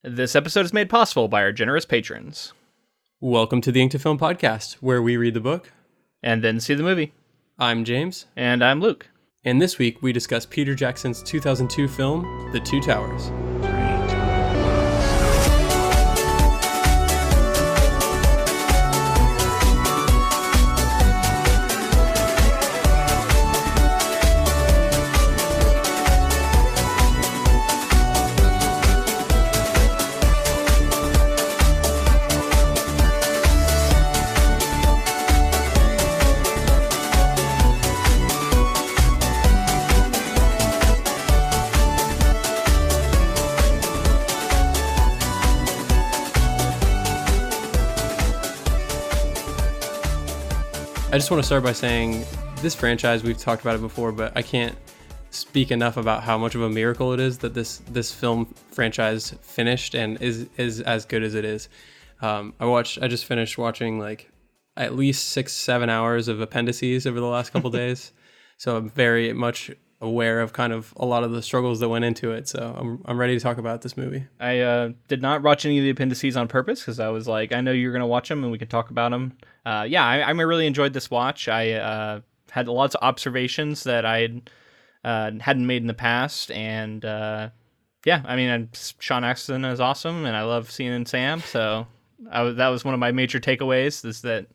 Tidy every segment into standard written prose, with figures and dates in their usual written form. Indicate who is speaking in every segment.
Speaker 1: This episode is made possible by our generous patrons.
Speaker 2: Welcome to the Ink to Film podcast, where we read the book
Speaker 1: and then see the movie.
Speaker 2: I'm James.
Speaker 1: And I'm Luke.
Speaker 2: And this week we discuss Peter Jackson's 2002 film, The Two Towers. I just want to start by saying this franchise, we've talked about it before, but I can't speak enough about how much of a miracle it is that this film franchise finished and is as good as it is. I just finished watching like at least 6-7 hours of appendices over the last couple days. So I'm very much aware of kind of a lot of the struggles that went into it. So I'm ready to talk about this movie.
Speaker 1: I did not watch any of the appendices on purpose because I was like, I know you're going to watch them and we can talk about them. I really enjoyed this watch. I had lots of observations that I hadn't made in the past. And Sean Astin is awesome and I love seeing Sam. So that was one of my major takeaways, is that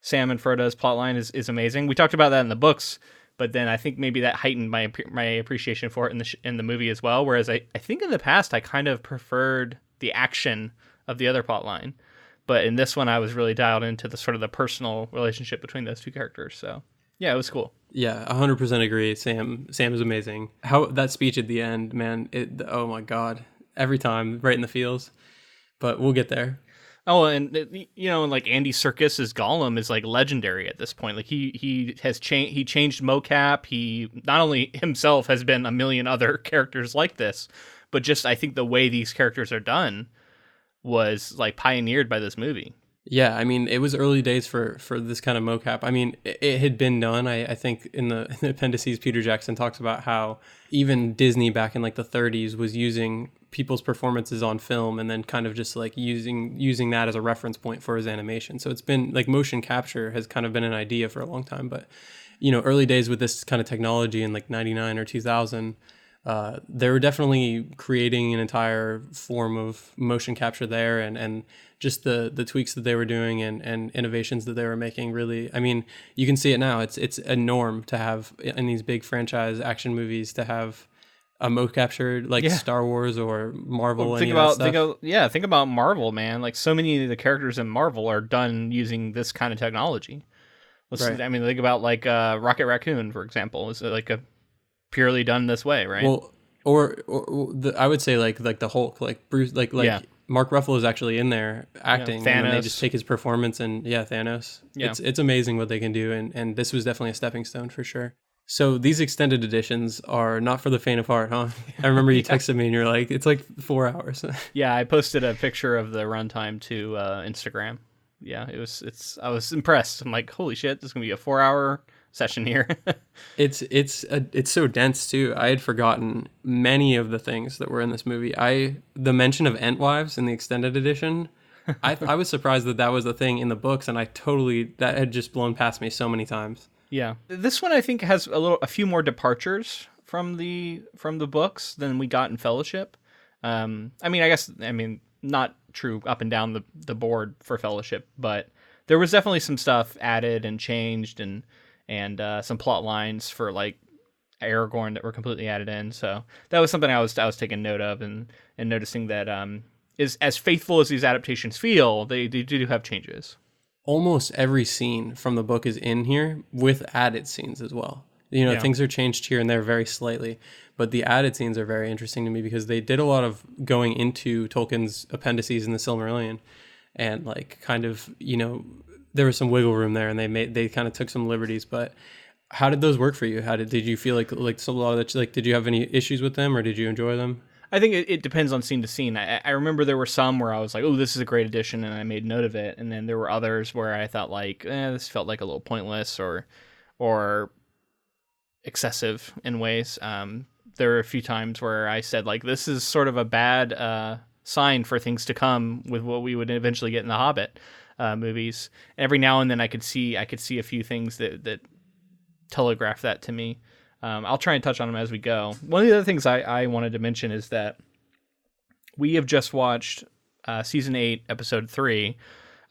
Speaker 1: Sam and Frodo's plotline is amazing. We talked about that in the books, but then I think maybe that heightened my appreciation for it in the movie as well. Whereas I think in the past I kind of preferred the action of the other plot line, but in this one I was really dialed into the sort of the personal relationship between those two characters. So yeah, it was cool.
Speaker 2: Yeah, 100% agree. Sam is amazing. How that speech at the end, man! Oh my god, every time right in the feels. But we'll get there.
Speaker 1: Oh, and like Andy Serkis as Gollum is like legendary at this point. Like he changed mocap. He not only himself has been a million other characters like this, but just I think the way these characters are done was like pioneered by this movie.
Speaker 2: Yeah, I mean, it was early days for this kind of mocap. I mean, it had been done. I think in the appendices, Peter Jackson talks about how even Disney back in like the 30s was using people's performances on film and then kind of just like using that as a reference point for his animation. So it's been like motion capture has kind of been an idea for a long time. But, early days with this kind of technology in like 99 or 2000, they were definitely creating an entire form of motion capture there, and just the tweaks that they were doing and innovations that they were making. Really, I mean, you can see it now. It's a norm to have in these big franchise action movies to have a motion capture like Star Wars or Marvel.
Speaker 1: Think about Marvel, man. Like so many of the characters in Marvel are done using this kind of technology.
Speaker 2: Right.
Speaker 1: I mean, think about like Rocket Raccoon, for example, is like a purely done this way, right?
Speaker 2: Well, I would say like the Hulk, like Bruce, like Mark Ruffalo is actually in there acting, and then they just take his performance and Thanos. Yeah. It's amazing what they can do, and this was definitely a stepping stone for sure. So these extended editions are not for the faint of heart, huh? I remember you texted me and you're like, it's like 4 hours.
Speaker 1: Yeah, I posted a picture of the runtime to Instagram. Yeah, I was impressed. I'm like, holy shit, this is gonna be a 4-hour session here.
Speaker 2: It's so dense too. I had forgotten many of the things that were in this movie. The mention of Entwives in the extended edition, I was surprised that was a thing in the books, and that had just blown past me so many times. Yeah,
Speaker 1: this one I think has a few more departures from the books than we got in Fellowship. Not true up and down the board for Fellowship, but there was definitely some stuff added and changed and some plot lines for like Aragorn that were completely added in. So that was something I was taking note of and noticing that is as faithful as these adaptations feel, they do have changes.
Speaker 2: Almost every scene from the book is in here with added scenes as well. Things are changed here and there very slightly, but the added scenes are very interesting to me because they did a lot of going into Tolkien's appendices in the Silmarillion, and like kind of, there was some wiggle room there, and they kind of took some liberties. But how did those work for you? Did you feel like a lot of that, like, did you have any issues with them or did you enjoy them?
Speaker 1: I think it depends on scene to scene. I remember there were some where I was like, oh, this is a great addition, and I made note of it. And then there were others where I thought like, this felt like a little pointless or excessive in ways. There were a few times where I said like, this is sort of a bad sign for things to come with what we would eventually get in the Hobbit movies. Every now and then I could see a few things that telegraph that to me. I'll try and touch on them as we go. One of the other things I wanted to mention is that we have just watched season 8, episode 3,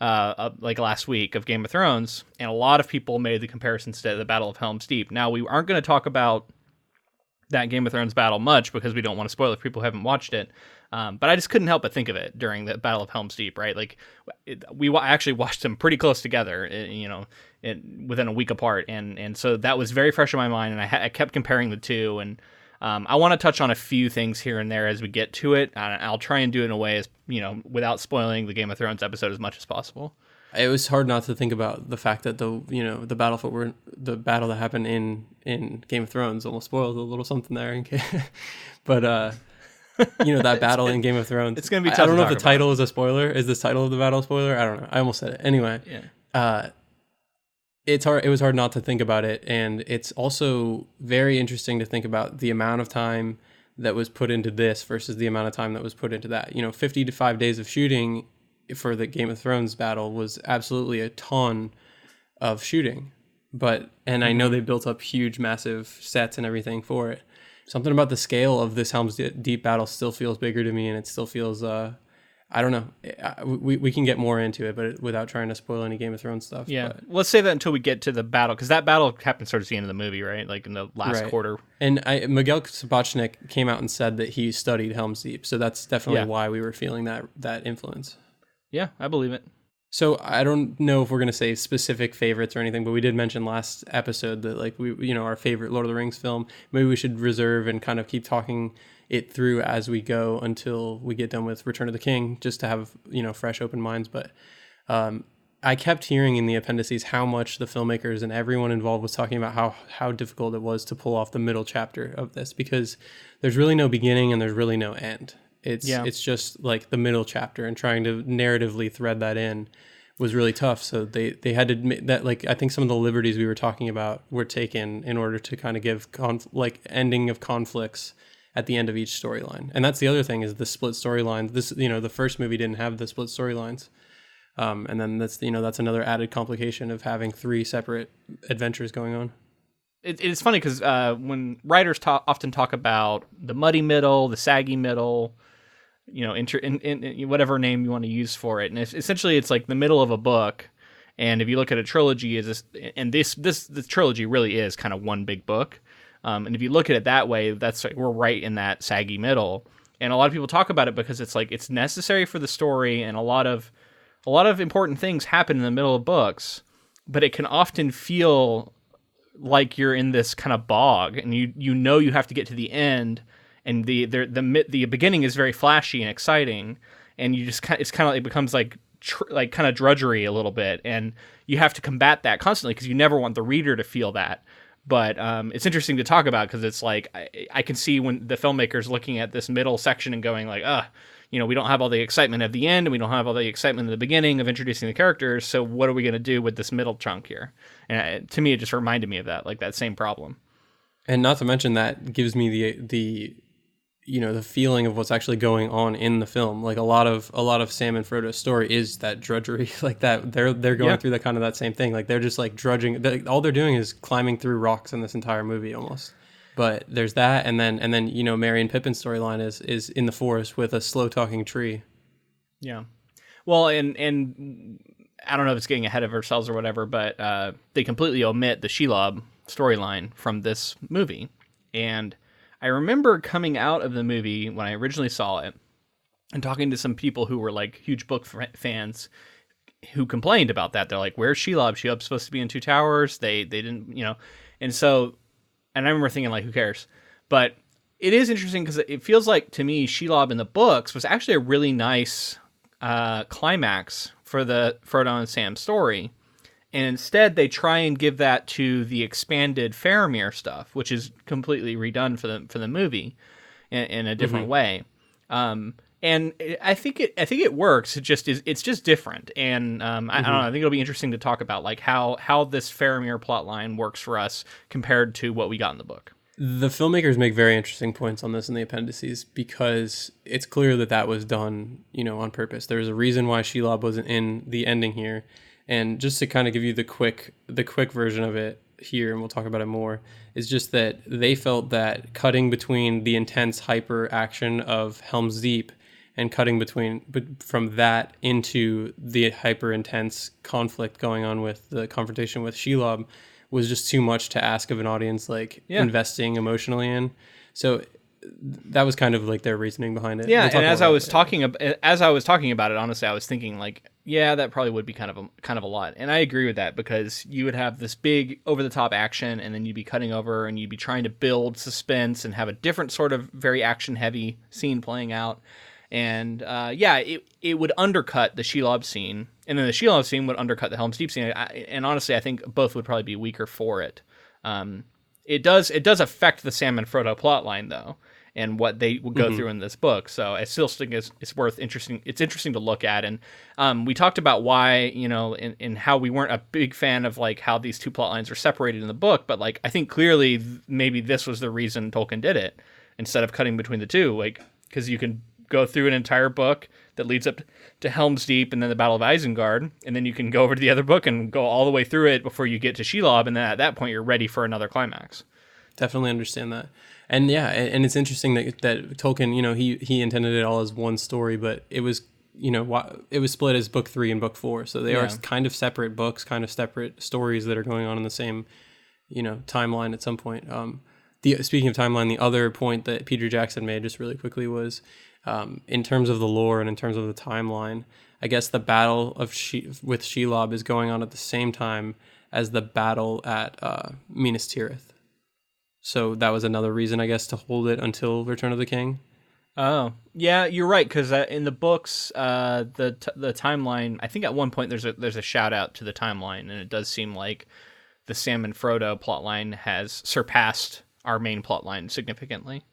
Speaker 1: like last week, of Game of Thrones, and a lot of people made the comparisons to the Battle of Helm's Deep. Now, we aren't going to talk about that Game of Thrones battle much because we don't want to spoil it if people haven't watched it. But I just couldn't help but think of it during the Battle of Helm's Deep, right? Like, we actually watched them pretty close together, within a week apart, and so that was very fresh in my mind, and I kept comparing the two, and I want to touch on a few things here and there as we get to it. I'll try and do it in a way as, without spoiling the Game of Thrones episode as much as possible.
Speaker 2: It was hard not to think about the fact that the battle that happened in Game of Thrones almost spoiled a little something there. But that battle in Game of Thrones,
Speaker 1: it's gonna be tough.
Speaker 2: I don't know if the title is a spoiler. Is this title of the battle a spoiler? I don't know. I almost said it anyway.
Speaker 1: Yeah.
Speaker 2: It's hard. It was hard not to think about it, and it's also very interesting to think about the amount of time that was put into this versus the amount of time that was put into that. 50 to 5 days of shooting for the Game of Thrones battle was absolutely a ton of shooting, and I know they built up huge, massive sets and everything for it. Something about the scale of this Helm's Deep battle still feels bigger to me, and it still feels I don't know. We can get more into it, but without trying to spoil any Game of Thrones stuff.
Speaker 1: Yeah, let's save that until we get to the battle, because that battle happens towards the end of the movie, right? Like in the last quarter.
Speaker 2: And Miguel Sapochnik came out and said that he studied Helm's Deep, so that's definitely why we were feeling that influence.
Speaker 1: Yeah, I believe it.
Speaker 2: So I don't know if we're going to say specific favorites or anything, but we did mention last episode that our favorite Lord of the Rings film. Maybe we should reserve and kind of keep talking it through as we go until we get done with Return of the King, just to have fresh, open minds. But I kept hearing in the appendices how much the filmmakers and everyone involved was talking about how difficult it was to pull off the middle chapter of this, because there's really no beginning and there's really no end. It's just like the middle chapter, and trying to narratively thread that in was really tough. So they had to admit that, I think some of the liberties we were talking about were taken in order to kind of give ending of conflicts at the end of each storyline. And that's the other thing, is the split storyline. This, the first movie didn't have the split storylines. And then that's another added complication of having 3 separate adventures going on.
Speaker 1: It's funny because when writers often talk about the muddy middle, the saggy middle, in whatever name you want to use for it, and essentially it's like the middle of a book. And if you look at a trilogy, this trilogy really is kind of one big book. And if you look at it that way, that's we're right in that saggy middle. And a lot of people talk about it because it's necessary for the story, and a lot of important things happen in the middle of books, but it can often feel like you're in this kind of bog, and you have to get to the end, and the beginning is very flashy and exciting, and you just it becomes like kind of drudgery a little bit, and you have to combat that constantly because you never want the reader to feel that. But it's interesting to talk about because it's like I can see when the filmmaker's looking at this middle section and going like, we don't have all the excitement at the end, and we don't have all the excitement in the beginning of introducing the characters. So what are we going to do with this middle chunk here? And to me, it just reminded me of that same problem.
Speaker 2: And not to mention that gives me the feeling of what's actually going on in the film. Like a lot of Sam and Frodo's story is that drudgery, like that they're going through that same thing. Like they're just like drudging. All they're doing is climbing through rocks in this entire movie almost. But there's that, and then Merry and Pippin's storyline is in the forest with a slow talking tree. Yeah.
Speaker 1: Well, and I don't know if it's getting ahead of ourselves or whatever, but they completely omit the Shelob storyline from this movie. And I remember coming out of the movie when I originally saw it and talking to some people who were like huge book fans who complained about that. They're like, "Where's Shelob? Shelob's supposed to be in 2 towers. They didn't, And so, and I remember thinking like, who cares? But it is interesting because it feels like to me Shelob in the books was actually a really nice climax for the Frodo and Sam story. And instead, they try and give that to the expanded Faramir stuff, which is completely redone for the movie in a different way. And I think it works. It's just different. And I don't know. I think it'll be interesting to talk about like how this Faramir plotline works for us compared to what we got in the book.
Speaker 2: The filmmakers make very interesting points on this in the appendices because it's clear that that was done, on purpose. There's a reason why Shelob wasn't in the ending here. And just to kind of give you the quick version of it here, and we'll talk about it more, is just that they felt that cutting between the intense hyper action of Helm's Deep and cutting from that into the hyper intense conflict going on with the confrontation with Shelob was just too much to ask of an audience, investing emotionally in. So that was kind of like their reasoning behind it.
Speaker 1: Yeah, and as I was talking about it, honestly, I was thinking that probably would be kind of a lot. And I agree with that because you would have this big over the top action, and then you'd be cutting over, and you'd be trying to build suspense and have a different sort of very action heavy scene playing out. And it would undercut the Shelob scene, and then the Shelob scene would undercut the Helm's Deep scene. And honestly, I think both would probably be weaker for it. It does affect the Sam and Frodo plotline though, and what they would go through in this book. So I still think it's worth interesting. It's interesting to look at, and we talked about why in how we weren't a big fan of how these two plotlines are separated in the book, but I think clearly maybe this was the reason Tolkien did it instead of cutting between the two, because you can go through an entire book that leads up to Helm's Deep and then the Battle of Isengard, and then you can go over to the other book and go all the way through it before you get to Shelob, and then at that point you're ready for another climax.
Speaker 2: Definitely understand that. And and it's interesting that Tolkien, he intended it all as one story, but it was split as book 3 and book 4, so they are kind of separate books, kind of separate stories that are going on in the same timeline at some point. Speaking of timeline, the other point that Peter Jackson made just really quickly was, in terms of the lore and in terms of the timeline, I guess the battle with Shelob is going on at the same time as the battle at Minas Tirith. So that was another reason, I guess, to hold it until Return of the King.
Speaker 1: Oh, yeah, you're right, because in the books, the timeline, I think at one point there's a shout out to the timeline, and it does seem like the Sam and Frodo plotline has surpassed our main plotline significantly.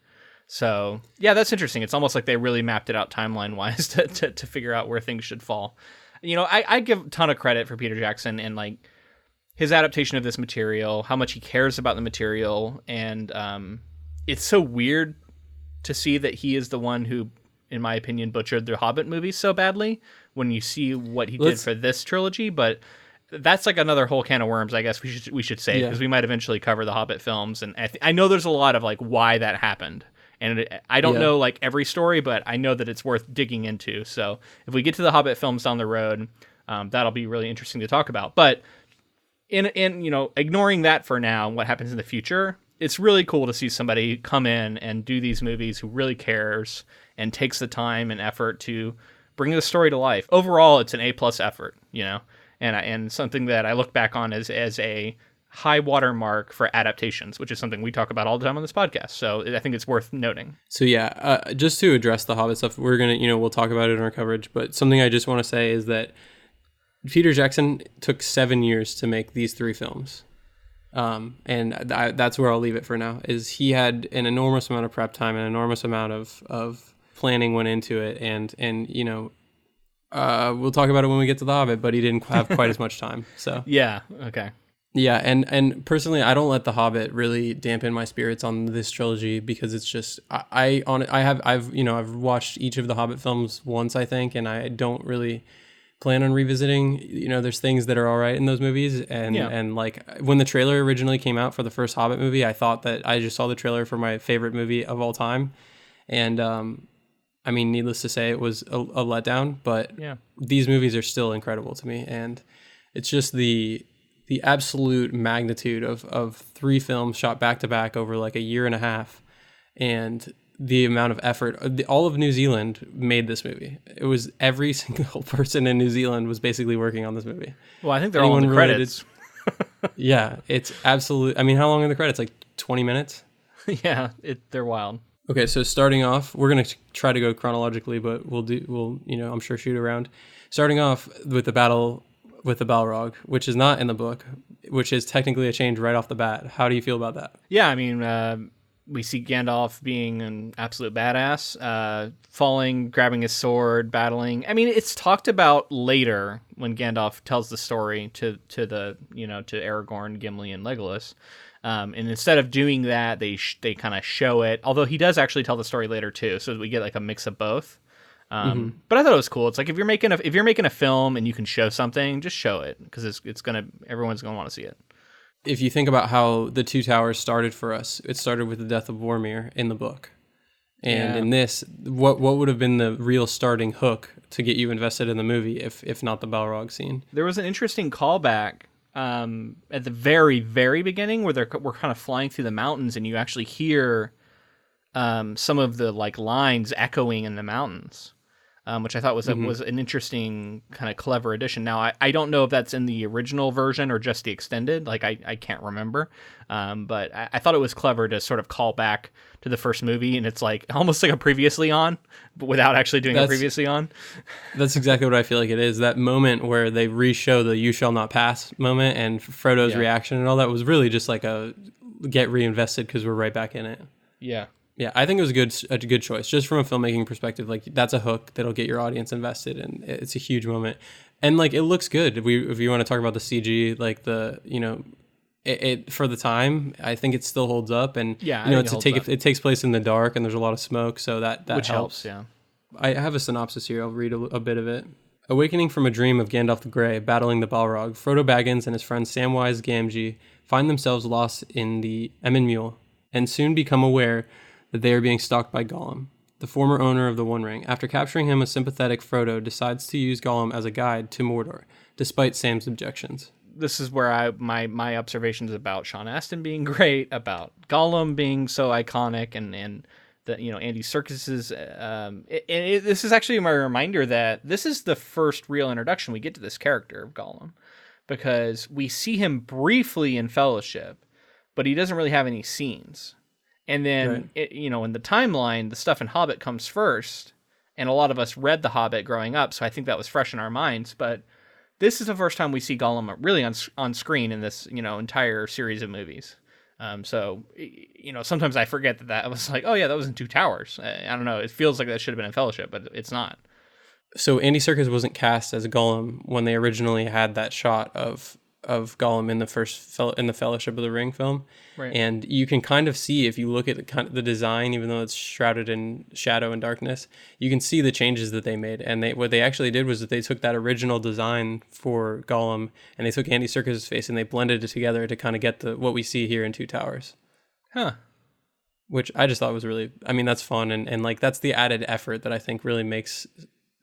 Speaker 1: So yeah, that's interesting. It's almost like they really mapped it out timeline wise to figure out where things should fall. I give a ton of credit for Peter Jackson and his adaptation of this material, how much he cares about the material, and it's so weird to see that he is the one who, in my opinion, butchered the Hobbit movies so badly when you see what he did for this trilogy. But that's another whole can of worms, I guess we should say, because we might eventually cover the Hobbit films, and I know there's a lot of why that happened. And I don't know every story, but I know that it's worth digging into. So if we get to the Hobbit films down the road, that'll be really interesting to talk about. But in ignoring that for now and what happens in the future, it's really cool to see somebody come in and do these movies who really cares and takes the time and effort to bring the story to life. Overall, it's an A+ effort, and something that I look back on as a high water mark for adaptations, which is something we talk about all the time on this podcast. So I think it's worth noting.
Speaker 2: So just to address the Hobbit stuff, we're going to, we'll talk about it in our coverage, but something I just want to say is that Peter Jackson took 7 years to make these 3 films. And that's where I'll leave it for now, is he had an enormous amount of prep time, an enormous amount of planning went into it. And we'll talk about it when we get to the Hobbit, but he didn't have quite as much time. So
Speaker 1: yeah. Okay.
Speaker 2: Yeah, and personally, I don't let The Hobbit really dampen my spirits on this trilogy because it's just I've watched each of the Hobbit films once, I think, and I don't really plan on revisiting. There's things that are all right in those movies, and when the trailer originally came out for the first Hobbit movie, I thought that I just saw the trailer for my favorite movie of all time, and needless to say, it was a letdown. But these movies are still incredible to me, and it's just the absolute magnitude of 3 films shot back to back over a year and a half, and the amount of effort. All of New Zealand made this movie. It was every single person in New Zealand was basically working on this movie.
Speaker 1: Well, I think they're all in the credits.
Speaker 2: Yeah, it's absolute. How long are the credits? 20 minutes?
Speaker 1: Yeah, they're wild.
Speaker 2: Okay, so starting off, we're going to try to go chronologically, but we'll I'm sure shoot around. Starting off with the battle with the Balrog, which is not in the book, which is technically a change right off the bat. How do you feel about that?
Speaker 1: Yeah, we see Gandalf being an absolute badass, falling, grabbing his sword, battling. It's talked about later when Gandalf tells the story to Aragorn, Gimli, and Legolas. And instead of doing that, they kind of show it. Although he does actually tell the story later too, so we get like a mix of both. But I thought it was cool. It's like if you're making a film and you can show something, just show it because everyone's gonna want to see it.
Speaker 2: If you think about how the Two Towers started for us, it started with the death of Boromir in the book. And in this, what would have been the real starting hook to get you invested in the movie if not the Balrog scene?
Speaker 1: There was an interesting callback at the very, very beginning where we're kind of flying through the mountains and you actually hear some of the like lines echoing in the mountains. Which I thought was an interesting kind of clever addition. Now, I don't know if that's in the original version or just the extended. Like, I can't remember. But I thought it was clever to sort of call back to the first movie, and it's like almost like a previously on, but without actually doing a previously on.
Speaker 2: That's exactly what I feel like it is. That moment where they re-show the "You shall not pass" moment and Frodo's reaction and all that was really just like a get reinvested because we're right back in it.
Speaker 1: Yeah.
Speaker 2: Yeah, I think it was a good choice. Just from a filmmaking perspective, like that's a hook that'll get your audience invested, and it's a huge moment. And like it looks good. If you want to talk about the CG, like it for the time, I think it still holds up. And it takes place in the dark, and there's a lot of smoke, so that
Speaker 1: which
Speaker 2: helps.
Speaker 1: Yeah,
Speaker 2: I have a synopsis here. I'll read a bit of it. Awakening from a dream of Gandalf the Grey battling the Balrog, Frodo Baggins and his friend Samwise Gamgee find themselves lost in the Emyn Muil, and soon become aware that they are being stalked by Gollum, the former owner of the One Ring. After capturing him, a sympathetic Frodo decides to use Gollum as a guide to Mordor, despite Sam's objections. This
Speaker 1: is where my observations about Sean Astin being great, about Gollum being so iconic, and that Andy Serkis's. This is actually my reminder that this is the first real introduction we get to this character of Gollum, because we see him briefly in Fellowship, but he doesn't really have any scenes. And then, in the timeline, the stuff in Hobbit comes first, and a lot of us read The Hobbit growing up, so I think that was fresh in our minds. But this is the first time we see Gollum really on screen in this, entire series of movies. So sometimes I forget that I was like, oh yeah, that was in Two Towers. I don't know. It feels like that should have been in Fellowship, but it's not.
Speaker 2: So Andy Serkis wasn't cast as Gollum when they originally had that shot of Gollum in the Fellowship of the Ring film.
Speaker 1: Right.
Speaker 2: And you can kind of see, if you look at the design, even though it's shrouded in shadow and darkness, you can see the changes that they made. And what they actually did was that they took that original design for Gollum and they took Andy Serkis' face and they blended it together to kind of get what we see here in Two Towers.
Speaker 1: Huh.
Speaker 2: Which I just thought was really, that's fun. And like, that's the added effort that I think really makes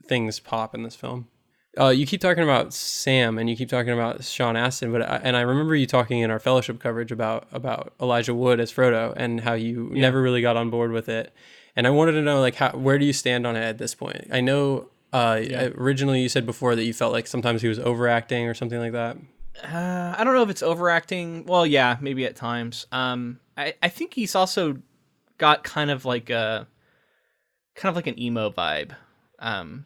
Speaker 2: things pop in this film. You keep talking about Sam and you keep talking about Sean Astin, but I remember you talking in our Fellowship coverage about Elijah Wood as Frodo and how you never really got on board with it. And I wanted to know, like, where do you stand on it at this point? I know originally you said before that you felt like sometimes he was overacting or something like that.
Speaker 1: I don't know if it's overacting. Well, yeah, maybe at times. I think he's also got kind of like an emo vibe.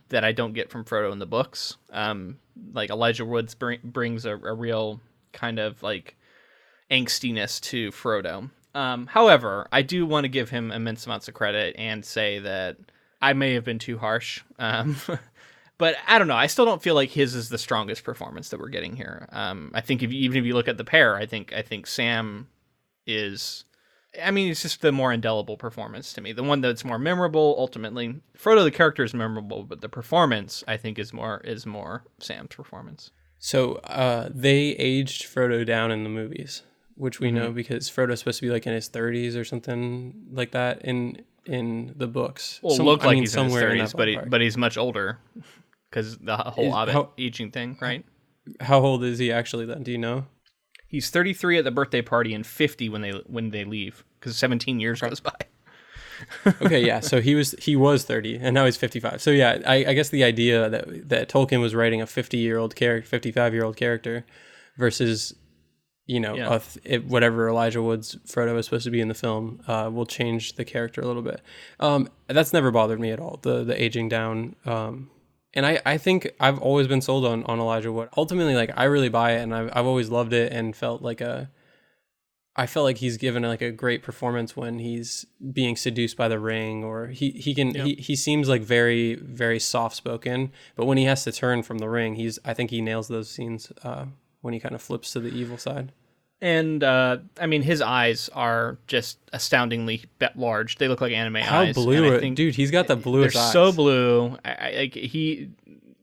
Speaker 1: That I don't get from Frodo in the books. Like Elijah Wood brings a real kind of like angstiness to Frodo. However, I do want to give him immense amounts of credit and say that I may have been too harsh. But I don't know. I still don't feel like his is the strongest performance that we're getting here. I think even if you look at the pair, I think Sam is. It's just the more indelible performance to me. The one that's more memorable, ultimately. Frodo, the character, is memorable, but the performance, I think, is more Sam's performance.
Speaker 2: So they aged Frodo down in the movies, which we know because Frodo's supposed to be like in his 30s or something like that in the books.
Speaker 1: Well, look like he's in his 30s, but he's much older because the whole Hobbit aging thing, right?
Speaker 2: How old is he actually then? Do you know?
Speaker 1: He's 33 at the birthday party and 50 when they leave, because 17 years goes by.
Speaker 2: Okay, yeah. So he was 30, and now he's 55. So yeah, I guess the idea that Tolkien was writing a 50-year-old character, 55-year-old character, versus whatever Elijah Wood's Frodo is supposed to be in the film, will change the character a little bit. That's never bothered me at all. The aging down. And I think I've always been sold on Elijah Wood. Ultimately, like, I really buy it, and I've always loved it and felt like he's given like a great performance when he's being seduced by the ring, or he seems like very, very soft spoken, but when he has to turn from the ring, I think he nails those scenes when he kind of flips to the evil side.
Speaker 1: And I mean, his eyes are just astoundingly large. They look like anime
Speaker 2: How
Speaker 1: eyes.
Speaker 2: blue,
Speaker 1: And I think
Speaker 2: dude, he's got the bluest
Speaker 1: they're
Speaker 2: eyes.
Speaker 1: so blue.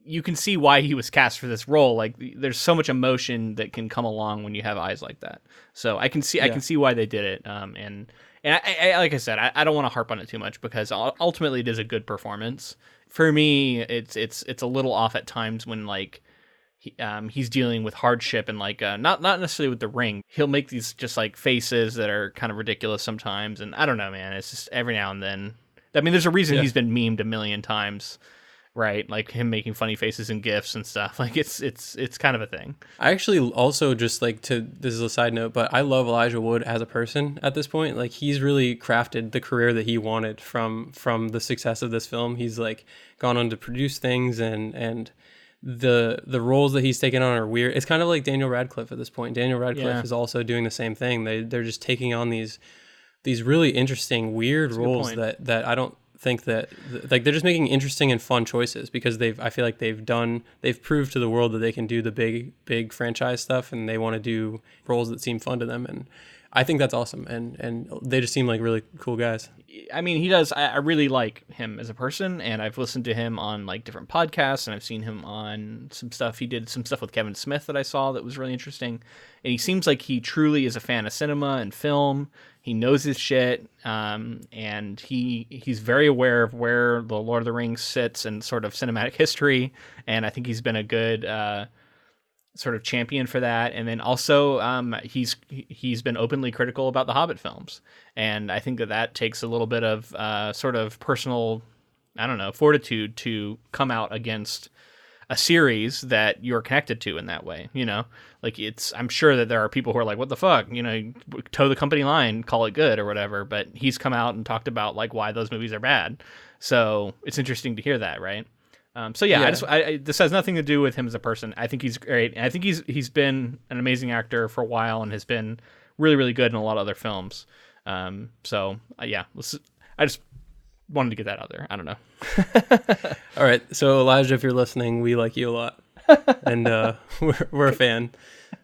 Speaker 1: You can see why he was cast for this role. Like, there's so much emotion that can come along when you have eyes like that. So I can see why they did it. And I like I said, I don't want to harp on it too much because ultimately it is a good performance. For me, it's a little off at times when like he's dealing with hardship and like not necessarily with the ring. He'll make these just like faces that are kind of ridiculous sometimes, and I don't know, man. It's just every now and then. I mean, there's a reason he's been memed a million times, right? Like him making funny faces and gifs and stuff. Like it's kind of a thing.
Speaker 2: I actually also just like this is a side note, but I love Elijah Wood as a person at this point. Like he's really crafted the career that he wanted from the success of this film. He's like gone on to produce things and the roles that he's taken on are weird. It's kind of like Daniel Radcliffe at this point. Daniel Radcliffe is also doing the same thing. They're just taking on these really interesting, weird roles that I don't think that like they're just making interesting and fun choices because I feel like they've proved to the world that they can do the big franchise stuff, and they want to do roles that seem fun to them, and I think that's awesome, and they just seem like really cool guys.
Speaker 1: I mean, he does. I really like him as a person, and I've listened to him on like different podcasts, and I've seen him on some stuff. He did some stuff with Kevin Smith that I saw that was really interesting, and he seems like he truly is a fan of cinema and film. He knows his shit, and he's very aware of where the Lord of the Rings sits in sort of cinematic history, and I think he's been a good sort of champion for that. And then also he's been openly critical about the Hobbit films, and I think that takes a little bit of sort of personal, I don't know, fortitude to come out against a series that you're connected to in that way, you know? Like I'm sure that there are people who are like, what the fuck, you know, toe the company line, call it good or whatever, but he's come out and talked about like why those movies are bad. So it's interesting to hear that, right? This has nothing to do with him as a person. I think he's great. And I think he's been an amazing actor for a while and has been really, really good in a lot of other films. I just wanted to get that out there. I don't know.
Speaker 2: All right. So Elijah, if you're listening, we like you a lot. And we're a fan.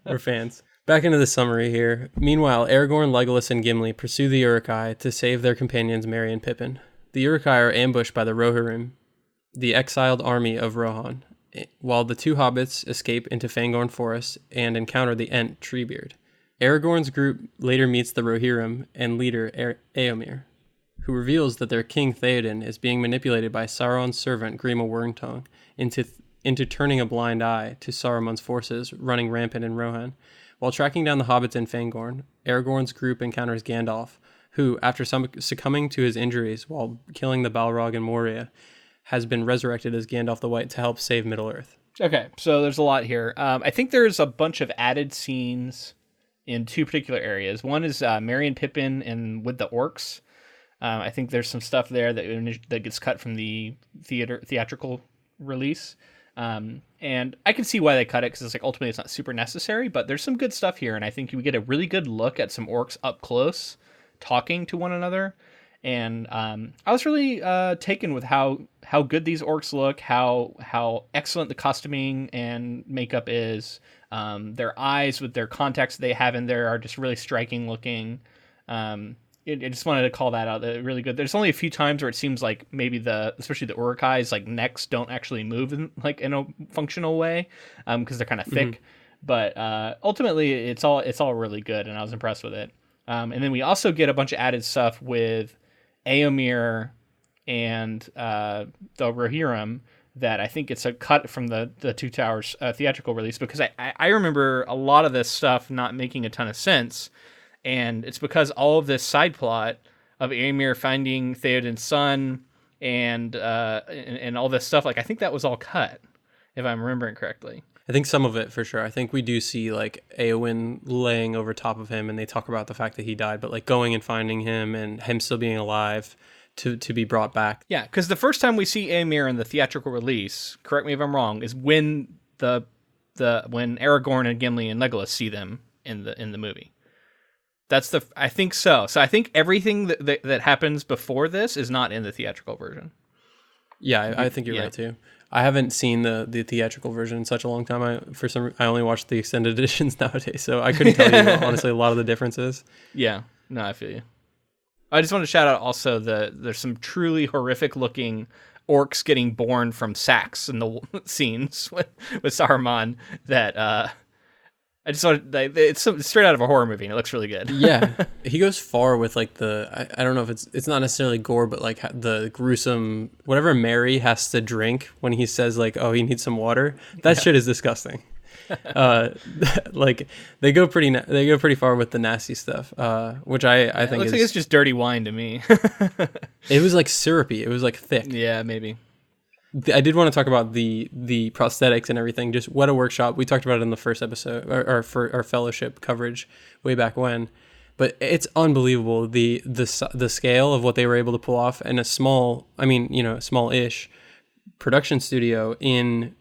Speaker 2: We're fans. Back into the summary here. Meanwhile, Aragorn, Legolas, and Gimli pursue the Uruk-hai to save their companions Merry and Pippin. The Uruk-hai are ambushed by the Rohirrim, the exiled army of Rohan, while the two hobbits escape into Fangorn Forest and encounter the Ent Treebeard. Aragorn's group later meets the Rohirrim and leader Eomer, who reveals that their king Theoden is being manipulated by Sauron's servant Grima Wormtongue into turning a blind eye to Saruman's forces running rampant in Rohan. While tracking down the hobbits in Fangorn, Aragorn's group encounters Gandalf, who, after succumbing to his injuries while killing the Balrog in Moria, has been resurrected as Gandalf the White to help save Middle-earth.
Speaker 1: Okay, so there's a lot here. I think there's a bunch of added scenes in two particular areas. One is Merry and Pippin and with the orcs. I think there's some stuff there that gets cut from the theatrical release. And I can see why they cut it because it's like ultimately it's not super necessary, but there's some good stuff here, and I think we get a really good look at some orcs up close talking to one another. And I was really taken with how good these orcs look, how excellent the costuming and makeup is. Their eyes with their contacts they have in there are just really striking looking. I just wanted to call that out. They're really good. There's only a few times where it seems like maybe especially the Uruk-hai's like necks don't actually move in a functional way because they're kind of thick. Mm-hmm. But ultimately, it's all really good, and I was impressed with it. And then we also get a bunch of added stuff with Eomer and the Rohirrim that I think it's a cut from the Two Towers theatrical release, because I remember a lot of this stuff not making a ton of sense, and it's because all of this side plot of Eomer finding Theoden's son and all this stuff, like I think that was all cut, if I'm remembering correctly.
Speaker 2: I think some of it for sure. I think we do see like Eowyn laying over top of him, and they talk about the fact that he died, but like going and finding him and him still being alive to be brought back.
Speaker 1: Yeah, because the first time we see Eomer in the theatrical release, correct me if I'm wrong, is when when Aragorn and Gimli and Legolas see them in the movie. I think so. So I think everything that happens before this is not in the theatrical version.
Speaker 2: Yeah, I think you're right too. I haven't seen the theatrical version in such a long time. I only watched the extended editions nowadays, so I couldn't tell you honestly a lot of the differences.
Speaker 1: Yeah, no, I feel you. I just want to shout out also there's some truly horrific looking orcs getting born from sacks in the scenes with Saruman that I just want to, it's straight out of a horror movie and it looks really good.
Speaker 2: Yeah, he goes far with like I don't know if it's not necessarily gore, but like the gruesome whatever Mary has to drink when he says like, oh, he needs some water. That shit is disgusting. Like they go pretty far with the nasty stuff, which I think
Speaker 1: it looks like it's just dirty wine to me.
Speaker 2: It was like syrupy. It was like thick.
Speaker 1: Yeah, maybe.
Speaker 2: I did want to talk about the prosthetics and everything. Just what a workshop. We talked about it in the first episode, or for our fellowship coverage way back when. But it's unbelievable the scale of what they were able to pull off in a small-ish production studio in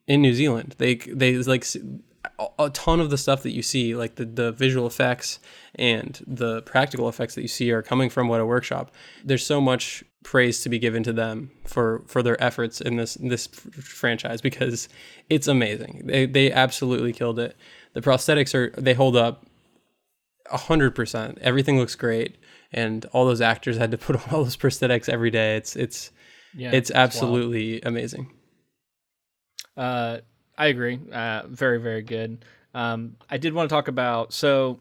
Speaker 2: New Zealand. They like a ton of the stuff that you see, like the visual effects and the practical effects that you see are coming from What a Workshop. There's so much praise to be given to them for their efforts in this franchise because it's amazing. They absolutely killed it. The prosthetics they hold up 100%. Everything looks great, and all those actors had to put on all those prosthetics every day. It's absolutely wild. Amazing.
Speaker 1: I agree. Very, very good. I did want to talk about, so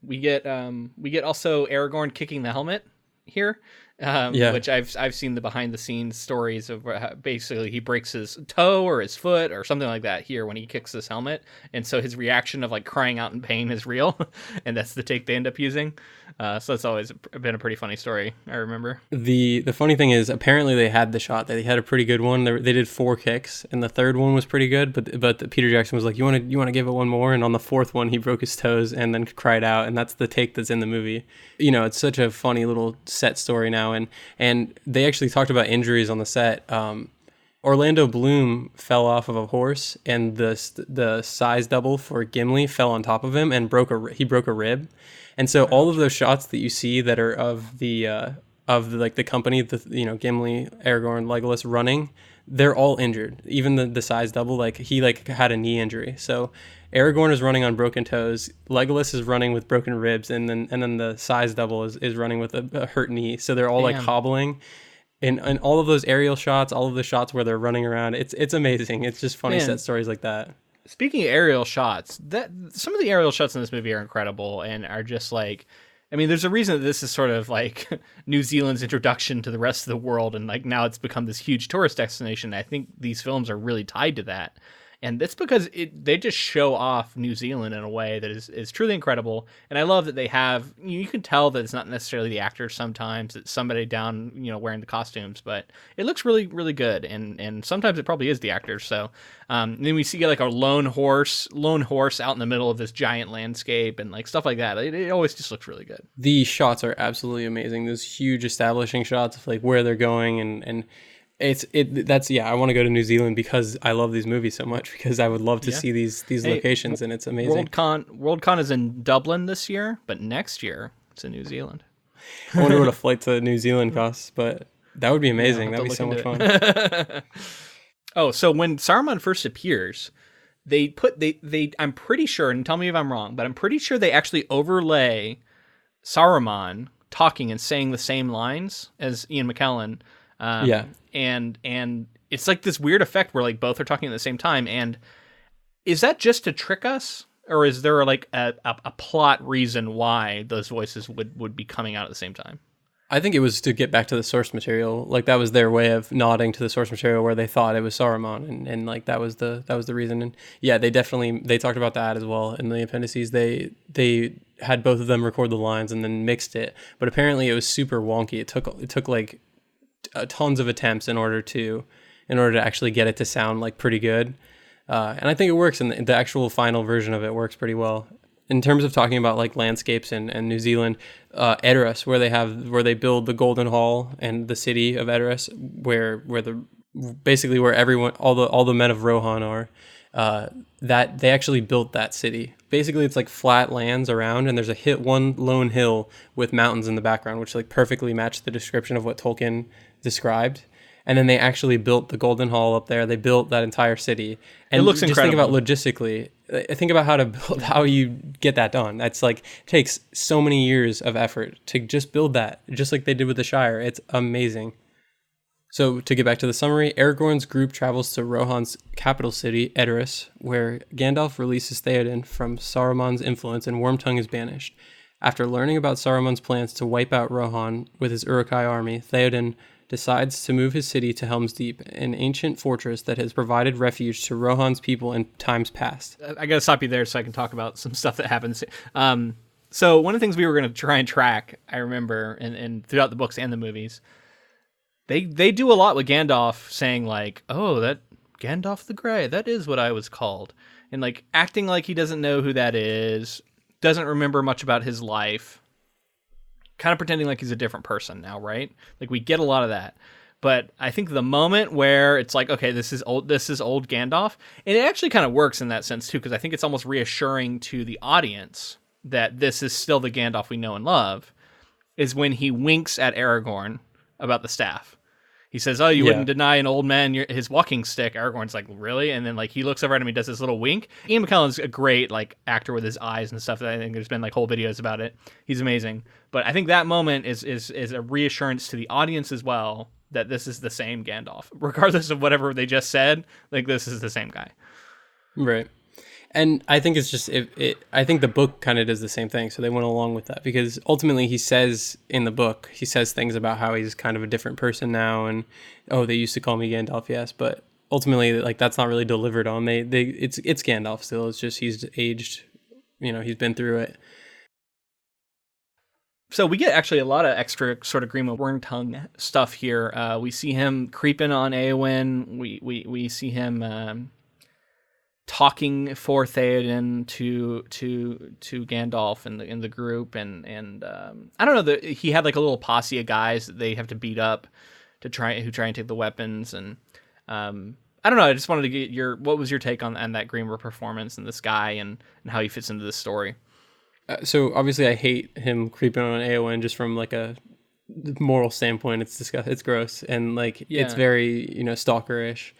Speaker 1: we get also Aragorn kicking the helmet here, which I've seen the behind the scenes stories of basically he breaks his toe or his foot or something like that here when he kicks this helmet, and so his reaction of like crying out in pain is real, and that's the take they end up using. So that's always been a pretty funny story, I remember.
Speaker 2: The funny thing is, apparently they had the shot. They had a pretty good one. They did 4 kicks, and the third one was pretty good. But Peter Jackson was like, "You want to give it one more?" And on the 4th one, he broke his toes and then cried out, and that's the take that's in the movie. You know, it's such a funny little set story now, and they actually talked about injuries on the set. Orlando Bloom fell off of a horse, and the size double for Gimli fell on top of him and broke a rib. And so all of those shots that you see that are of the company, Gimli, Aragorn, Legolas running, they're all injured. Even the size double, like he had a knee injury. So Aragorn is running on broken toes, Legolas is running with broken ribs, and then the size double is running with a hurt knee. So they're all like hobbling. And all of those aerial shots, all of the shots where they're running around, it's amazing. It's just funny set stories like that.
Speaker 1: Speaking of aerial shots, some of the aerial shots in this movie are incredible and are just like, I mean, there's a reason that this is sort of like New Zealand's introduction to the rest of the world, and like now it's become this huge tourist destination. I think these films are really tied to that. And that's because they just show off New Zealand in a way that is truly incredible. And I love that they have, you can tell that it's not necessarily the actors sometimes, it's somebody down, wearing the costumes, but it looks really, really good. And sometimes it probably is the actors. So then we see like a lone horse out in the middle of this giant landscape and like stuff like that. It always just looks really good.
Speaker 2: The shots are absolutely amazing. Those huge establishing shots of like where they're going and I want to go to New Zealand because I love these movies so much, because I would love to see these locations, and it's amazing.
Speaker 1: Worldcon is in Dublin this year, but next year it's in New Zealand.
Speaker 2: I wonder what a flight to New Zealand costs, but that would be amazing. That'd be so much fun.
Speaker 1: Oh, so when Saruman first appears, they I'm pretty sure, and tell me if I'm wrong, but I'm pretty sure they actually overlay Saruman talking and saying the same lines as Ian McKellen. And it's like this weird effect where like both are talking at the same time. And is that just to trick us, or is there like a plot reason why those voices would be coming out at the same time?
Speaker 2: I think it was to get back to the source material. Like that was their way of nodding to the source material where they thought it was Saruman, and like that was the reason. And yeah, they talked about that as well in the appendices. They had both of them record the lines and then mixed it, but apparently it was super wonky. It took like tons of attempts in order to actually get it to sound like pretty good, and I think it works, and the actual final version of it works pretty well. In terms of talking about like landscapes and New Zealand, Edoras, where they build the Golden Hall and the city of Edoras, where everyone, all the men of Rohan are, that they actually built that city. Basically, it's like flat lands around, and there's one lone hill with mountains in the background, which like perfectly match the description of what Tolkien described. And then they actually built the Golden Hall up there. They built that entire city. And
Speaker 1: it looks
Speaker 2: just
Speaker 1: incredible.
Speaker 2: think about logistically. Think about how to build, how you get that done. That's like takes so many years of effort to just build that, just like they did with the Shire. It's amazing. So to get back to the summary, Aragorn's group travels to Rohan's capital city, Edoras, where Gandalf releases Theoden from Saruman's influence and Wormtongue is banished. After learning about Saruman's plans to wipe out Rohan with his Uruk-hai army, Theoden decides to move his city to Helm's Deep, an ancient fortress that has provided refuge to Rohan's people in times past.
Speaker 1: I got to stop you there so I can talk about some stuff that happens. So one of the things we were going to try and track, I remember, and throughout the books and the movies, they do a lot with Gandalf saying like, oh, that Gandalf the Grey, that is what I was called. And like acting like he doesn't know who that is, doesn't remember much about his life. Kind of pretending like he's a different person now, right? Like we get a lot of that. But I think the moment where it's like, okay, this is old Gandalf, and it actually kind of works in that sense too, because I think it's almost reassuring to the audience that this is still the Gandalf we know and love, is when he winks at Aragorn about the staff. He says, oh, you wouldn't deny an old man his walking stick. Aragorn's like, really? And then like he looks over at him, he does this little wink. Ian McKellen's a great like actor with his eyes and stuff. I think there's been like whole videos about it. He's amazing. But I think that moment is a reassurance to the audience as well that this is the same Gandalf. Regardless of whatever they just said, like this is the same guy.
Speaker 2: Right. And I think it's just, I think the book kind of does the same thing. So they went along with that because ultimately he says in the book, he says things about how he's kind of a different person now. And, oh, they used to call me Gandalf. Yes. But ultimately, like, that's not really delivered on. It's Gandalf still. It's just, he's aged, he's been through it.
Speaker 1: So we get actually a lot of extra sort of Grima Wormtongue stuff here. We see him creeping on Eowyn. We see him, talking for Theoden to Gandalf and the group, and I don't know, he had like a little posse of guys that they have to beat up who try and take the weapons, and I don't know. I just wanted to get what was your take on that Grima performance and this guy and how he fits into this story.
Speaker 2: So obviously I hate him creeping on Eowyn just from like a moral standpoint. It's disgusting. It's gross, and like it's very stalkerish.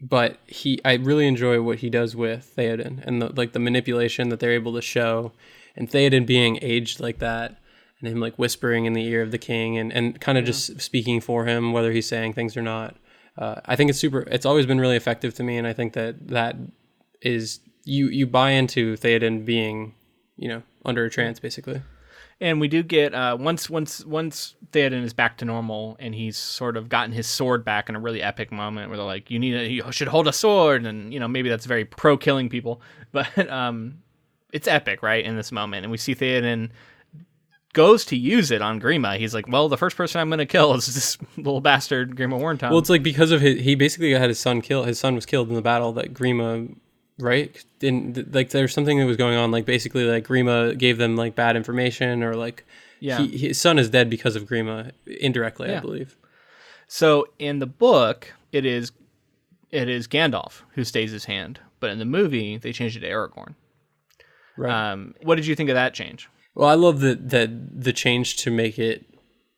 Speaker 2: But I really enjoy what he does with Theoden and the manipulation that they're able to show, and Theoden being aged like that, and him like whispering in the ear of the king and kind of just speaking for him, whether he's saying things or not. I think it's always been really effective to me, and I think that is you buy into Theoden being under a trance basically.
Speaker 1: And we do get once Theoden is back to normal and he's sort of gotten his sword back in a really epic moment where they're like, you should hold a sword, and maybe that's very pro killing people, but it's epic, right, in this moment. And we see Theoden goes to use it on Grima. He's like, well, the first person I'm going to kill is this little bastard Grima Wormtongue. Well,
Speaker 2: it's like because of he basically had his son killed. His son was killed in the battle that Grima. Right? Like there's something that was going on, like basically like Grima gave them like bad information, or like his son is dead because of Grima indirectly, I believe. So in the book, it is Gandalf who stays his hand, but in the movie they changed it to Aragorn. Right. What did you think of that change? Well, I love the change to make it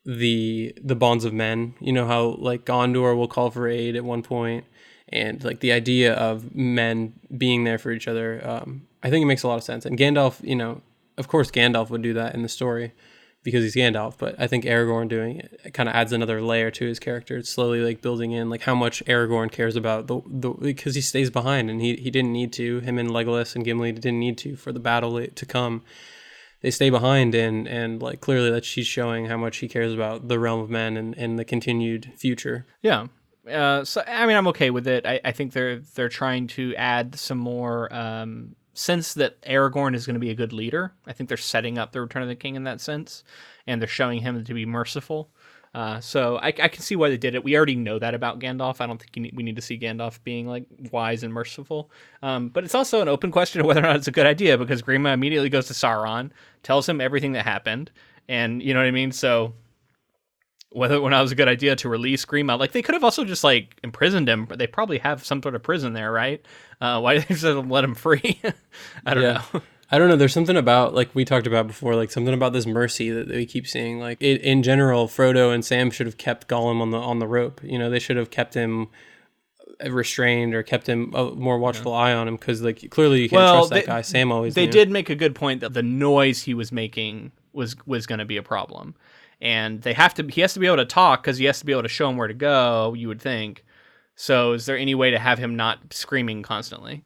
Speaker 2: the bonds of men. You know how like Gondor will call for aid at one point. And like the idea of men being there for each other, I think it makes a lot of sense. And Gandalf, of course Gandalf would do that in the story because he's Gandalf. But I think Aragorn doing it kind of adds another layer to his character. It's slowly like building in like how much Aragorn cares about the because he stays behind, and he didn't need to. Him and Legolas and Gimli didn't need to for the battle to come. They stay behind, and like clearly that she's showing how much he cares about the realm of men and the continued future. Yeah. So I mean, I'm okay with it. I think they're trying to add some more sense that Aragorn is going to be a good leader. I think they're setting up the Return of the King in that sense, and they're showing him to be merciful. So I can see why they did it. We already know that about Gandalf. I don't think we need to see Gandalf being like wise and merciful. But it's also an open question of whether or not it's a good idea, because Grima immediately goes to Sauron, tells him everything that happened, and you know what I mean. So whether or not it was a good idea to release Grima, like they could have also just like imprisoned him, but they probably have some sort of prison there, right? Why did they just let him free? I don't know. I don't know. There's something about, like we talked about before, like something about this mercy that we keep seeing. Like in general, Frodo and Sam should have kept Gollum on the rope. You know, they should have kept him restrained or kept him a more watchful eye on him, because like clearly you can't trust that guy. Sam always
Speaker 1: they
Speaker 2: knew.
Speaker 1: did make a good point that the noise he was making was going to be a problem, and he has to be able to talk, because he has to be able to show him where to go, you would think. So is there any way to have him not screaming constantly?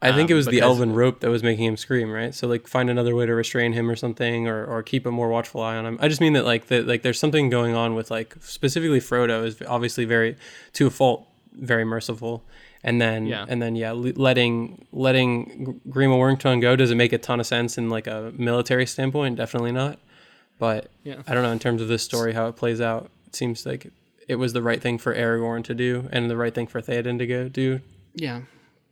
Speaker 2: I think it was the elven rope that was making him scream, right? So like find another way to restrain him or something, or keep a more watchful eye on him. I just mean that like there's something going on with, like, specifically Frodo is obviously very, to a fault, very merciful, and then letting Grima Wormtongue go, does it make a ton of sense in like a military standpoint? Definitely not. But I don't know, in terms of this story, how it plays out, it seems like it was the right thing for Aragorn to do and the right thing for Theoden to go do.
Speaker 1: Yeah.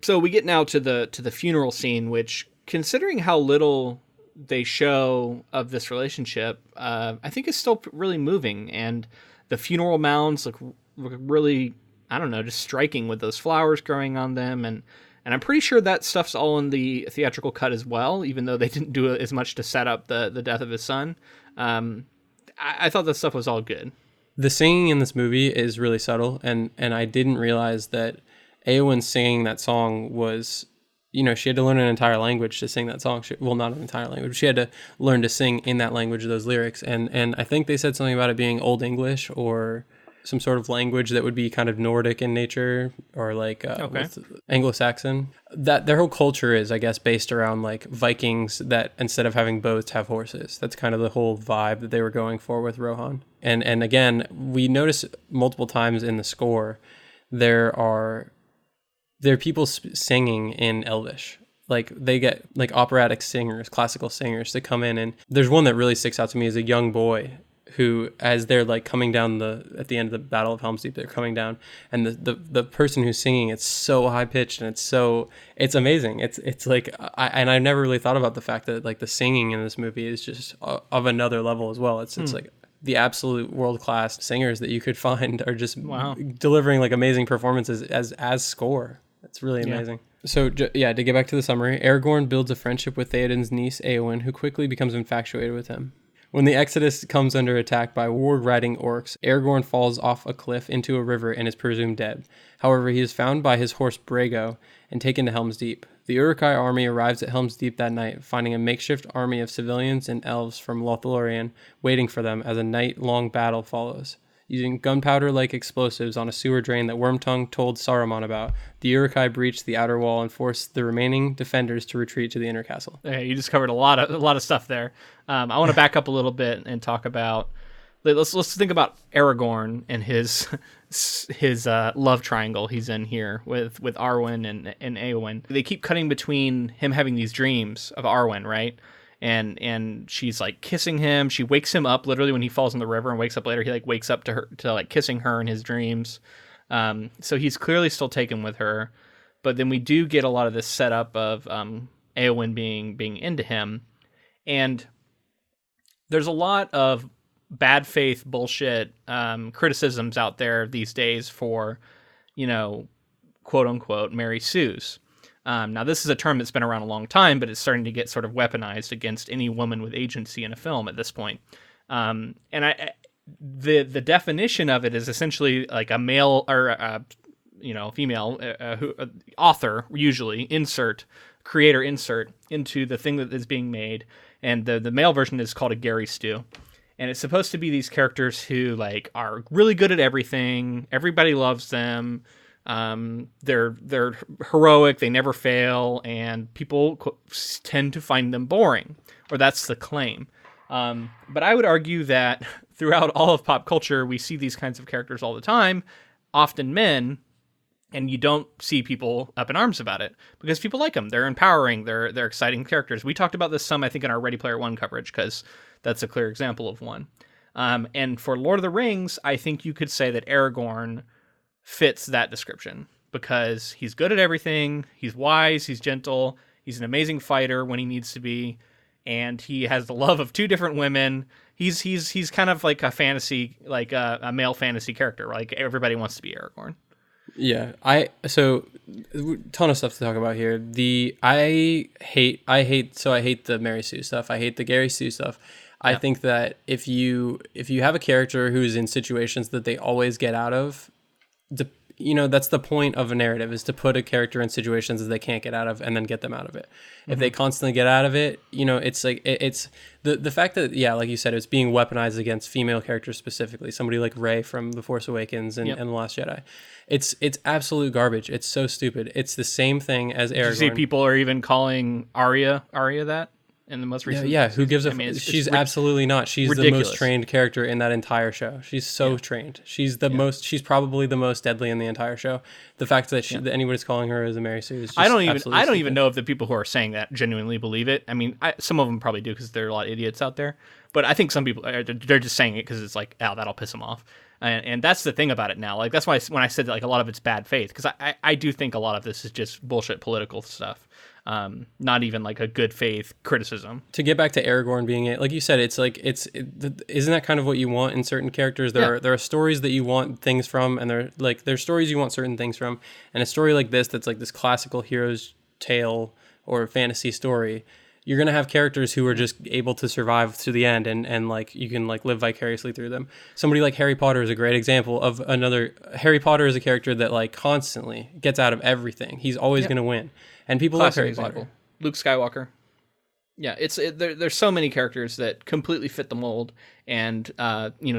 Speaker 1: So we get now to the funeral scene, which, considering how little they show of this relationship, I think is still really moving. And the funeral mounds look really, I don't know, just striking with those flowers growing on them. And I'm pretty sure that stuff's all in the theatrical cut as well, even though they didn't do as much to set up the death of his son. I thought that stuff was all good.
Speaker 2: The singing in this movie is really subtle, and I didn't realize that Eowyn singing that song was, you know, she had to learn an entire language to sing that song. Well, not an entire language. She had to learn to sing in that language, those lyrics. And I think they said something about it being Old English or some sort of language that would be kind of Nordic in nature, or like Anglo-Saxon. That their whole culture is, I guess, based around like Vikings that instead of having boats have horses. That's kind of the whole vibe that they were going for with Rohan. And again, we notice multiple times in the score there are people singing in Elvish. Like they get like operatic singers, classical singers to come in. And there's one that really sticks out to me as a young boy who, as they're like coming down at the end of the Battle of Helm's Deep, they're coming down, and the person who's singing, it's so high pitched and it's amazing. It's like, I've never really thought about the fact that like the singing in this movie is just of another level as well. It's like the absolute world-class singers that you could find are just delivering like amazing performances as score. It's really amazing. So, to get back to the summary, Aragorn builds a friendship with Theoden's niece, Eowyn, who quickly becomes infatuated with him. When the Exodus comes under attack by warg-riding orcs, Aragorn falls off a cliff into a river and is presumed dead. However, he is found by his horse Brago and taken to Helm's Deep. The Uruk-hai army arrives at Helm's Deep that night, finding a makeshift army of civilians and elves from Lothlorien waiting for them as a night-long battle follows. Using gunpowder-like explosives on a sewer drain that Wormtongue told Saruman about, the Uruk-hai breached the outer wall and forced the remaining defenders to retreat to the inner castle.
Speaker 1: Okay, you just covered a lot of stuff there. I want to back up a little bit and talk about. Let's think about Aragorn and his love triangle he's in here with Arwen and Eowyn. They keep cutting between him having these dreams of Arwen, right? And she's like kissing him. She wakes him up literally when he falls in the river, and wakes up later. He like wakes up to like kissing her in his dreams. So he's clearly still taken with her. But then we do get a lot of this setup of Eowyn being into him, and there's a lot of bad faith bullshit criticisms out there these days for, quote unquote, Mary Sue's. Now, this is a term that's been around a long time, but it's starting to get sort of weaponized against any woman with agency in a film at this point. And the definition of it is essentially like a male or a female author, usually creator insert into the thing that is being made, and the male version is called a Gary Stew. And it's supposed to be these characters who like are really good at everything. Everybody loves them. They're heroic, they never fail, and people tend to find them boring, or that's the claim. But I would argue that throughout all of pop culture, we see these kinds of characters all the time, often men, and you don't see people up in arms about it because people like them. They're empowering, they're exciting characters. We talked about this some, I think, in our Ready Player One coverage, because that's a clear example of one. And for Lord of the Rings, I think you could say that Aragorn fits that description because he's good at everything. He's wise. He's gentle. He's an amazing fighter when he needs to be, and he has the love of two different women. He's kind of like a fantasy, like a male fantasy character. Like everybody wants to be Aragorn.
Speaker 2: Yeah, so ton of stuff to talk about here. I hate the Mary Sue stuff. I hate the Gary Sue stuff. I think that if you have a character who's in situations that they always get out of, that's the point of a narrative, is to put a character in situations that they can't get out of and then get them out of it. If they constantly get out of it, it's like it's the fact that, like you said, it's being weaponized against female characters specifically. Somebody like Rey from The Force Awakens and The Last Jedi. It's absolute garbage. It's so stupid. It's the same thing as Aragorn.
Speaker 1: Did you see people are even calling Arya that? In the most recent
Speaker 2: who gives a she's absolutely not. She's ridiculous. The most trained character in that entire show. She's so trained. She's she's probably the most deadly in the entire show. The fact that that anybody's calling her as a Mary Sue is just I don't
Speaker 1: even know if the people who are saying that genuinely believe it. I mean, some of them probably do because there are a lot of idiots out there. But I think some people they're just saying it because it's like, that'll piss them off. And that's the thing about it now. Like, that's why when I said that, like, a lot of it's bad faith, because I do think a lot of this is just bullshit political stuff. Not even like a good faith criticism.
Speaker 2: To get back to Aragorn being it, like you said, it's like isn't that kind of what you want in certain characters? There are stories that you want things from, and there's stories you want certain things from, and a story like this that's like this classical hero's tale or fantasy story. You're going to have characters who are just able to survive to the end and like you can like live vicariously through them. Somebody like Harry Potter is a great example of another. Harry Potter is a character that like constantly gets out of everything. He's always going to win. And people love Harry Potter.
Speaker 1: Luke Skywalker. Yeah, there's so many characters that completely fit the mold, and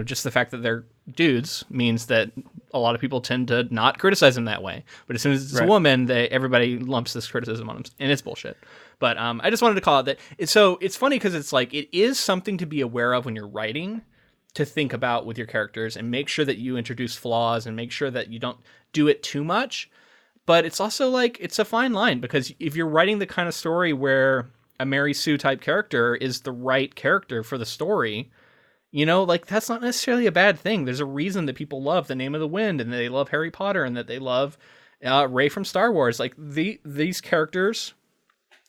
Speaker 1: just the fact that they're dudes means that a lot of people tend to not criticize them that way. But as soon as it's a woman, everybody lumps this criticism on them, and it's bullshit. But I just wanted to call it that. It's funny because it's like it is something to be aware of when you're writing, to think about with your characters and make sure that you introduce flaws and make sure that you don't do it too much. But it's also like it's a fine line, because if you're writing the kind of story where a Mary Sue type character is the right character for the story, like that's not necessarily a bad thing. There's a reason that people love The Name of the Wind and they love Harry Potter and that they love Rey from Star Wars. Like these characters,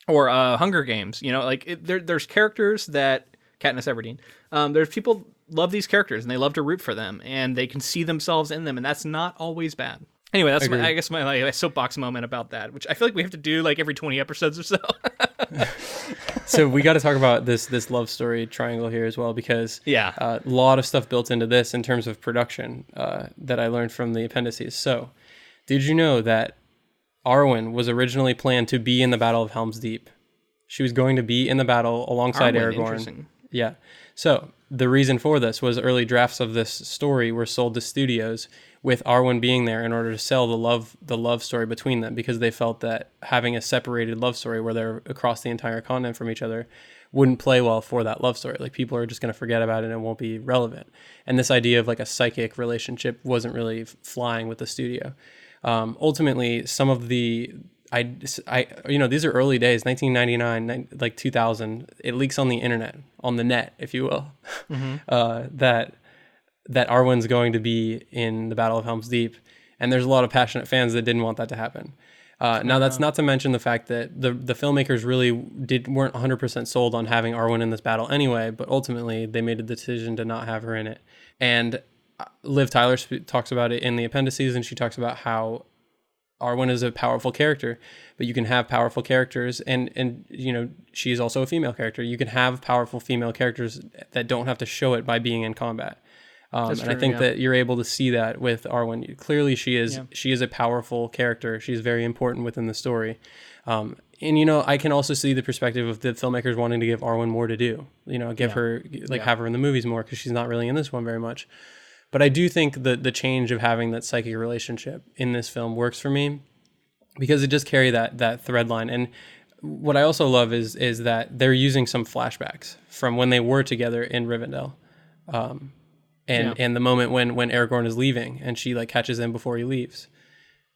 Speaker 1: or Hunger Games, there's characters that Katniss Everdeen. There's people love these characters and they love to root for them and they can see themselves in them, and that's not always bad. Anyway, that's I guess my soapbox moment about that, which I feel like we have to do like every 20 episodes or so.
Speaker 2: So we got to talk about this love story triangle here as well, because a lot of stuff built into this in terms of production that I learned from the appendices. So did you know that Arwen was originally planned to be in the Battle of Helm's Deep? She was going to be in the battle alongside Aragorn.
Speaker 1: Interesting.
Speaker 2: Yeah. So the reason for this was early drafts of this story were sold to studios with Arwen being there in order to sell the love story between them, because they felt that having a separated love story where they're across the entire continent from each other wouldn't play well for that love story. Like, people are just going to forget about it and it won't be relevant. And this idea of like a psychic relationship wasn't really flying with the studio. Ultimately, some of the these are early days, 1999, like 2000. It leaks on the internet, on the net, if you will, that Arwen's going to be in the Battle of Helm's Deep, and there's a lot of passionate fans that didn't want that to happen. Now, that's not to mention the fact that the filmmakers really weren't 100% sold on having Arwen in this battle anyway, but ultimately they made a decision to not have her in it. And Liv Tyler talks about it in the appendices, and she talks about how Arwen is a powerful character, but you can have powerful characters, and she is also a female character. You can have powerful female characters that don't have to show it by being in combat. And I think that you're able to see that with Arwen. Clearly, she is a powerful character. She's very important within the story. And I can also see the perspective of the filmmakers wanting to give Arwen more to do. Have her in the movies more, because she's not really in this one very much. But I do think that the change of having that psychic relationship in this film works for me, because it does carry that thread line. And what I also love is that they're using some flashbacks from when they were together in Rivendell. And the moment when Aragorn is leaving and she like catches him before he leaves.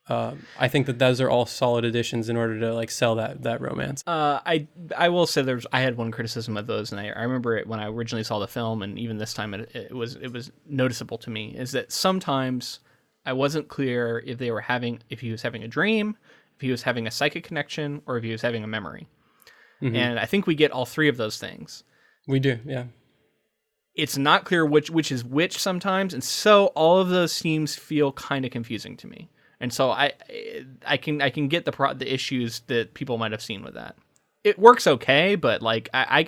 Speaker 2: I think that those are all solid additions in order to like sell that romance.
Speaker 1: I will say I had one criticism of those, and I remember it when I originally saw the film, and even this time it was noticeable to me, is that sometimes I wasn't clear if he was having a dream, if he was having a psychic connection, or if he was having a memory. Mm-hmm. And I think we get all three of those things.
Speaker 2: We do, yeah.
Speaker 1: It's not clear which is which sometimes, and so all of those themes feel kind of confusing to me. And so I can get the issues that people might have seen with that. It works okay, but like I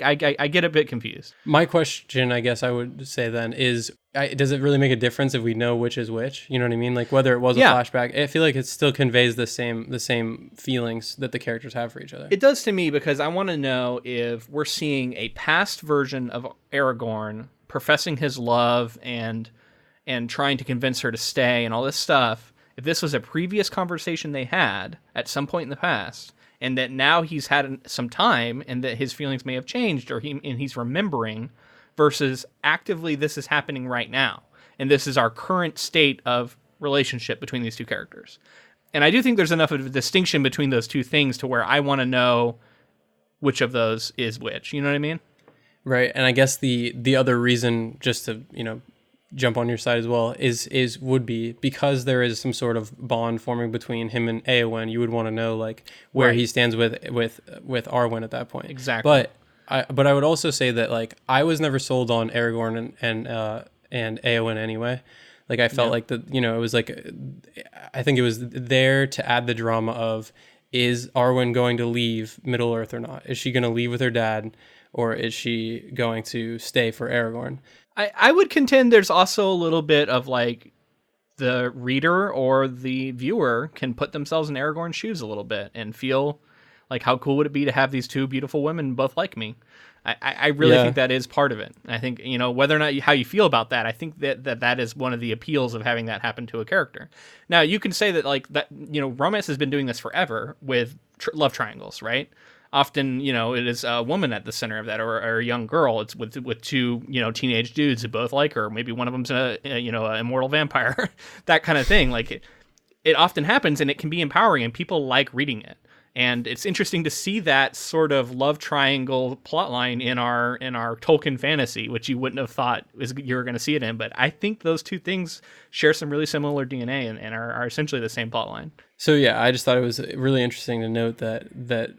Speaker 1: get a bit confused.
Speaker 2: My question, I guess I would say then, is does it really make a difference if we know which is which? You know what I mean? Like whether it was a flashback, I feel like it still conveys the same feelings that the characters have for each other.
Speaker 1: It does to me, because I want to know if we're seeing a past version of Aragorn professing his love and trying to convince her to stay and all this stuff. If this was a previous conversation they had at some point in the past, and that now he's had some time and that his feelings may have changed, or he's remembering, versus actively this is happening right now. And this is our current state of relationship between these two characters. And I do think there's enough of a distinction between those two things to where I want to know which of those is which. You know what I mean?
Speaker 2: Right. And I guess the other reason, just to, jump on your side as well, would be because there is some sort of bond forming between him and Eowyn. You would want to know like where he stands with Arwen at that point.
Speaker 1: Exactly.
Speaker 2: But I would also say that like I was never sold on Aragorn and Eowyn anyway. Like I felt like it was like, I think it was there to add the drama of, is Arwen going to leave Middle Earth or not? Is she going to leave with her dad, or is she going to stay for Aragorn?
Speaker 1: I would contend there's also a little bit of like the reader or the viewer can put themselves in Aragorn's shoes a little bit and feel like, how cool would it be to have these two beautiful women both like me? I really think that is part of it. I think, whether or not how you feel about that, I think that is one of the appeals of having that happen to a character. Now, you can say that like that, romance has been doing this forever with love triangles, right? Often, it is a woman at the center of that, or a young girl. It's with two, teenage dudes who both like her. Maybe one of them's a immortal vampire, that kind of thing. Like it often happens, and it can be empowering, and people like reading it. And it's interesting to see that sort of love triangle plotline in our Tolkien fantasy, which you wouldn't have thought you were going to see it in. But I think those two things share some really similar DNA and are essentially the same plotline.
Speaker 2: So yeah, I just thought it was really interesting to note that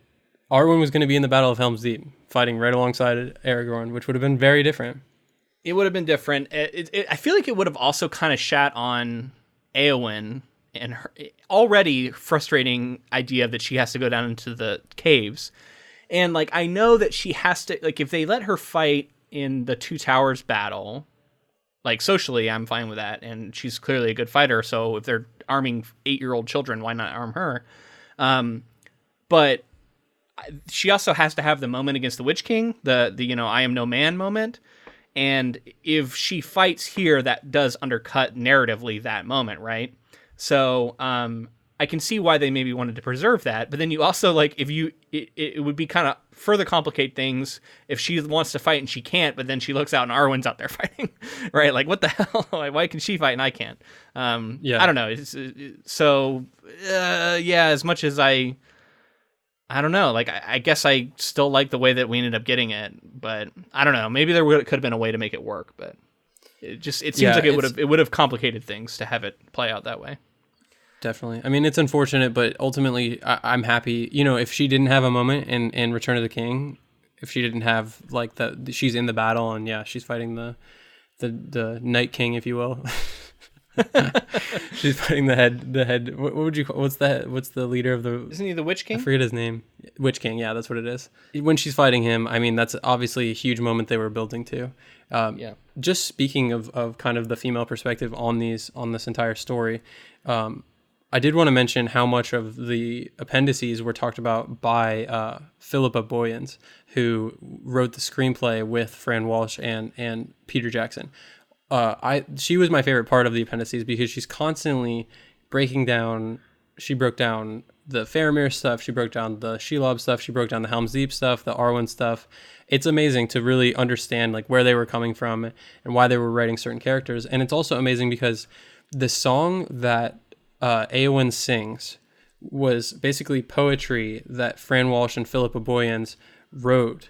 Speaker 2: Arwen was going to be in the Battle of Helm's Deep, fighting right alongside Aragorn, which would have been very different.
Speaker 1: It would have been different. I feel like it would have also kind of shat on Eowyn and her already frustrating idea that she has to go down into the caves. And like, I know that she has to, like, if they let her fight in the Two Towers battle, like socially, I'm fine with that. And she's clearly a good fighter. So if they're arming 8-year-old children, why not arm her? But she also has to have the moment against the Witch King, the I am no man moment. And if she fights here, that does undercut narratively that moment, right? So I can see why they maybe wanted to preserve that. But then you also, like, it would be kind of further complicate things if she wants to fight and she can't, but then she looks out and Arwen's out there fighting, right? Like, what the hell? Like, why can she fight and I can't? I don't know. As much as I don't know. Like, I guess I still like the way that we ended up getting it, but I don't know. Maybe there could have been a way to make it work, but it seems like it would have complicated things to have it play out that way.
Speaker 2: Definitely. I mean, it's unfortunate, but ultimately, I'm happy. If she didn't have a moment in Return of the King, if she didn't have like she's in the battle and she's fighting the Night King, if you will. She's fighting the head. What would you call? What's the leader of the?
Speaker 1: Isn't he the Witch King?
Speaker 2: I forget his name. Witch King. Yeah, that's what it is. When she's fighting him, I mean, that's obviously a huge moment they were building to. Just speaking of kind of the female perspective on this entire story, I did want to mention how much of the appendices were talked about by Philippa Boyens, who wrote the screenplay with Fran Walsh and Peter Jackson. She was my favorite part of the appendices because she's constantly breaking down. She broke down the Faramir stuff. She broke down the Shelob stuff. She broke down the Helm's Deep stuff, the Arwen stuff. It's amazing to really understand like where they were coming from and why they were writing certain characters. And it's also amazing because the song that Eowyn sings was basically poetry that Fran Walsh and Philippa Boyens wrote,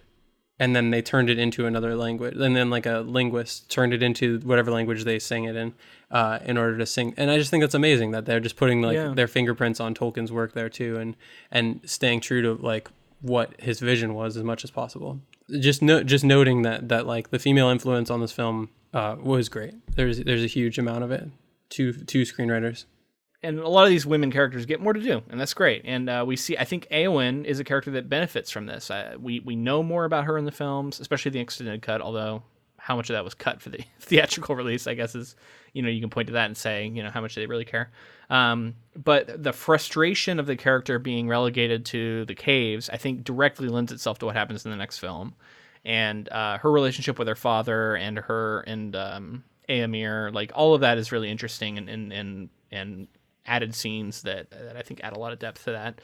Speaker 2: and then they turned it into another language, and then like a linguist turned it into whatever language they sang it in order to sing. And I just think that's amazing that they're just putting like their fingerprints on Tolkien's work there too, and staying true to like what his vision was as much as possible. Just noting that like the female influence on this film was great. There's a huge amount of it. Two screenwriters.
Speaker 1: and a lot of these women characters get more to do, and that's great. And we see, I think Eowyn is a character that benefits from this. We know more about her in the films, especially the extended cut, although how much of that was cut for the theatrical release, I guess, is, you can point to that and say, how much do they really care. But the frustration of the character being relegated to the caves, I think directly lends itself to what happens in the next film. And her relationship with her father and her and Éomer, like all of that is really interesting and added scenes that I think add a lot of depth to that.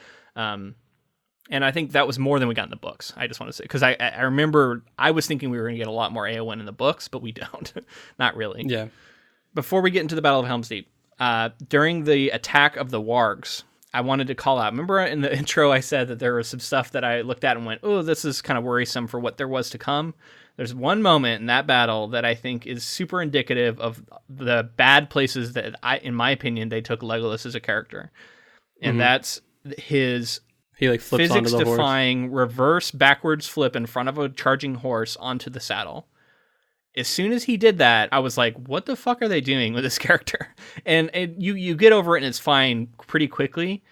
Speaker 1: And I think that was more than we got in the books. I just want to say, because I remember I was thinking we were going to get a lot more Eowyn in the books, but we don't. Not really.
Speaker 2: Yeah.
Speaker 1: Before we get into the Battle of Helm's Deep, during the attack of the wargs, I wanted to call out. Remember in the intro I said that there was some stuff that I looked at and went, oh, this is kind of worrisome for what there was to come. There's one moment in that battle that I think is super indicative of the bad places that, in my opinion, they took Legolas as a character. And that's his...
Speaker 2: He like flips onto the horse.
Speaker 1: Physics-defying reverse backwards flip in front of a charging horse onto the saddle. As soon as he did that, I was like, what the fuck are they doing with this character? And you get over it and it's fine pretty quickly.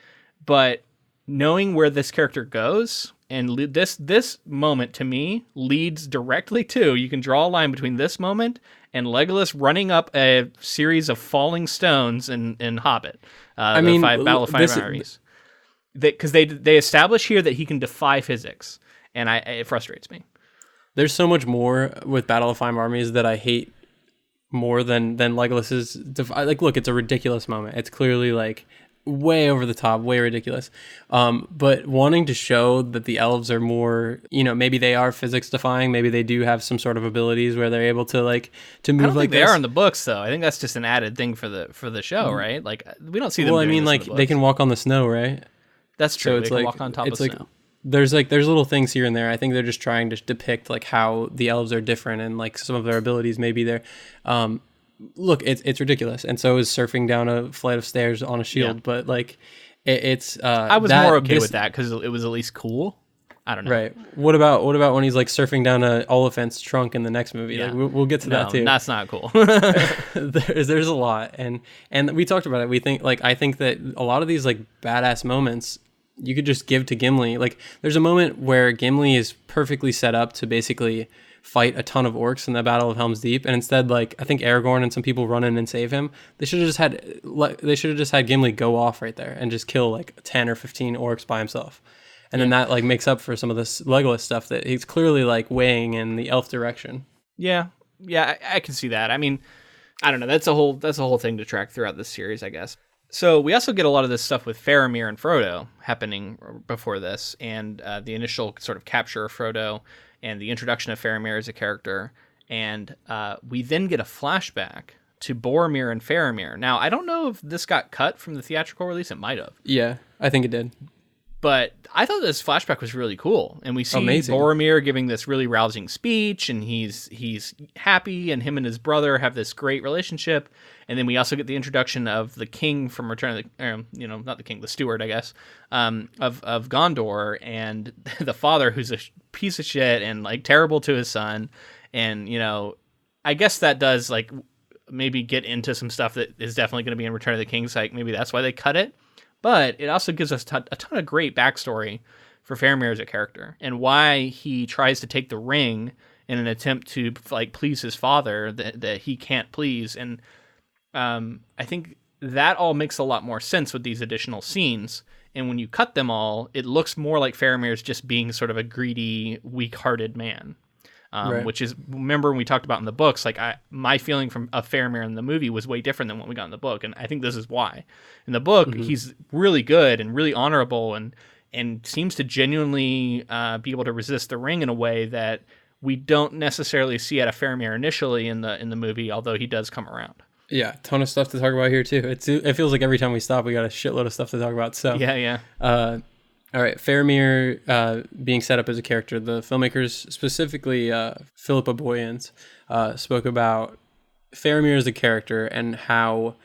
Speaker 1: But knowing where this character goes, and this moment to me leads directly to, you can draw a line between this moment and Legolas running up a series of falling stones in Hobbit. Battle of Five Armies. Because they establish here that he can defy physics, and it frustrates me.
Speaker 2: There's so much more with Battle of Five Armies that I hate more than Legolas's. Look, it's a ridiculous moment. It's clearly like way over the top, way ridiculous. But wanting to show that the elves are more, maybe they are physics defying. Maybe they do have some sort of abilities where they're able to move like this.
Speaker 1: I don't think they are in the books, though. I think that's just an added thing for the show, right? Like we don't see them.
Speaker 2: Well, I mean, like they can walk on the snow, right?
Speaker 1: That's true.
Speaker 2: So it's
Speaker 1: they can
Speaker 2: like
Speaker 1: walk on top of snow.
Speaker 2: There's little things here and there. I think they're just trying to depict like how the elves are different and like some of their abilities may be there. Look, it's ridiculous, and so is surfing down a flight of stairs on a shield. Yeah. But like, it's
Speaker 1: I was more okay with that because it was at least cool. I don't know.
Speaker 2: Right. What about when he's like surfing down a Oliphant's trunk in the next movie? Yeah. Like we'll get to that too.
Speaker 1: That's not cool.
Speaker 2: there's a lot, and we talked about it. We think I think that a lot of these like badass moments you could just give to Gimli. Like there's a moment where Gimli is perfectly set up to basically fight a ton of orcs in the Battle of Helm's Deep, and instead, like I think Aragorn and some people run in and save him. They should have just had Gimli go off right there and just kill like 10 or 15 orcs by himself. And then that like makes up for some of this Legolas stuff that he's clearly like weighing in the elf direction.
Speaker 1: Yeah, I can see that. I mean, I don't know. That's a whole thing to track throughout this series, I guess. So we also get a lot of this stuff with Faramir and Frodo happening before this, and the initial sort of capture of Frodo and the introduction of Faramir as a character, and we then get a flashback to Boromir and Faramir. Now, I don't know if this got cut from the theatrical release. It might have.
Speaker 2: Yeah, I think it did.
Speaker 1: But I thought this flashback was really cool, and we see
Speaker 2: Amazing.
Speaker 1: Boromir giving this really rousing speech, and he's happy, and him and his brother have this great relationship. And then we also get the introduction of the king from Return of the, not the king, the steward, I guess, of Gondor, and the father who's a piece of shit and like terrible to his son, and I guess that does like maybe get into some stuff that is definitely going to be in Return of the King. Like maybe that's why they cut it. But it also gives us a ton of great backstory for Faramir as a character and why he tries to take the ring in an attempt to like please his father that he can't please. And I think that all makes a lot more sense with these additional scenes. And when you cut them all, it looks more like Faramir's just being sort of a greedy, weak-hearted man. Right. Which is, remember when we talked about in the books, like my feeling of Faramir in the movie was way different than what we got in the book, and I think this is why. In the book, he's really good and really honorable, and seems to genuinely be able to resist the ring in a way that we don't necessarily see out of Faramir initially in the movie, although he does come around.
Speaker 2: Yeah, ton of stuff to talk about here too. It feels like every time we stop, we got a shitload of stuff to talk about. So
Speaker 1: yeah.
Speaker 2: All right, Faramir being set up as a character, the filmmakers, specifically Philippa Boyens, spoke about Faramir as a character and how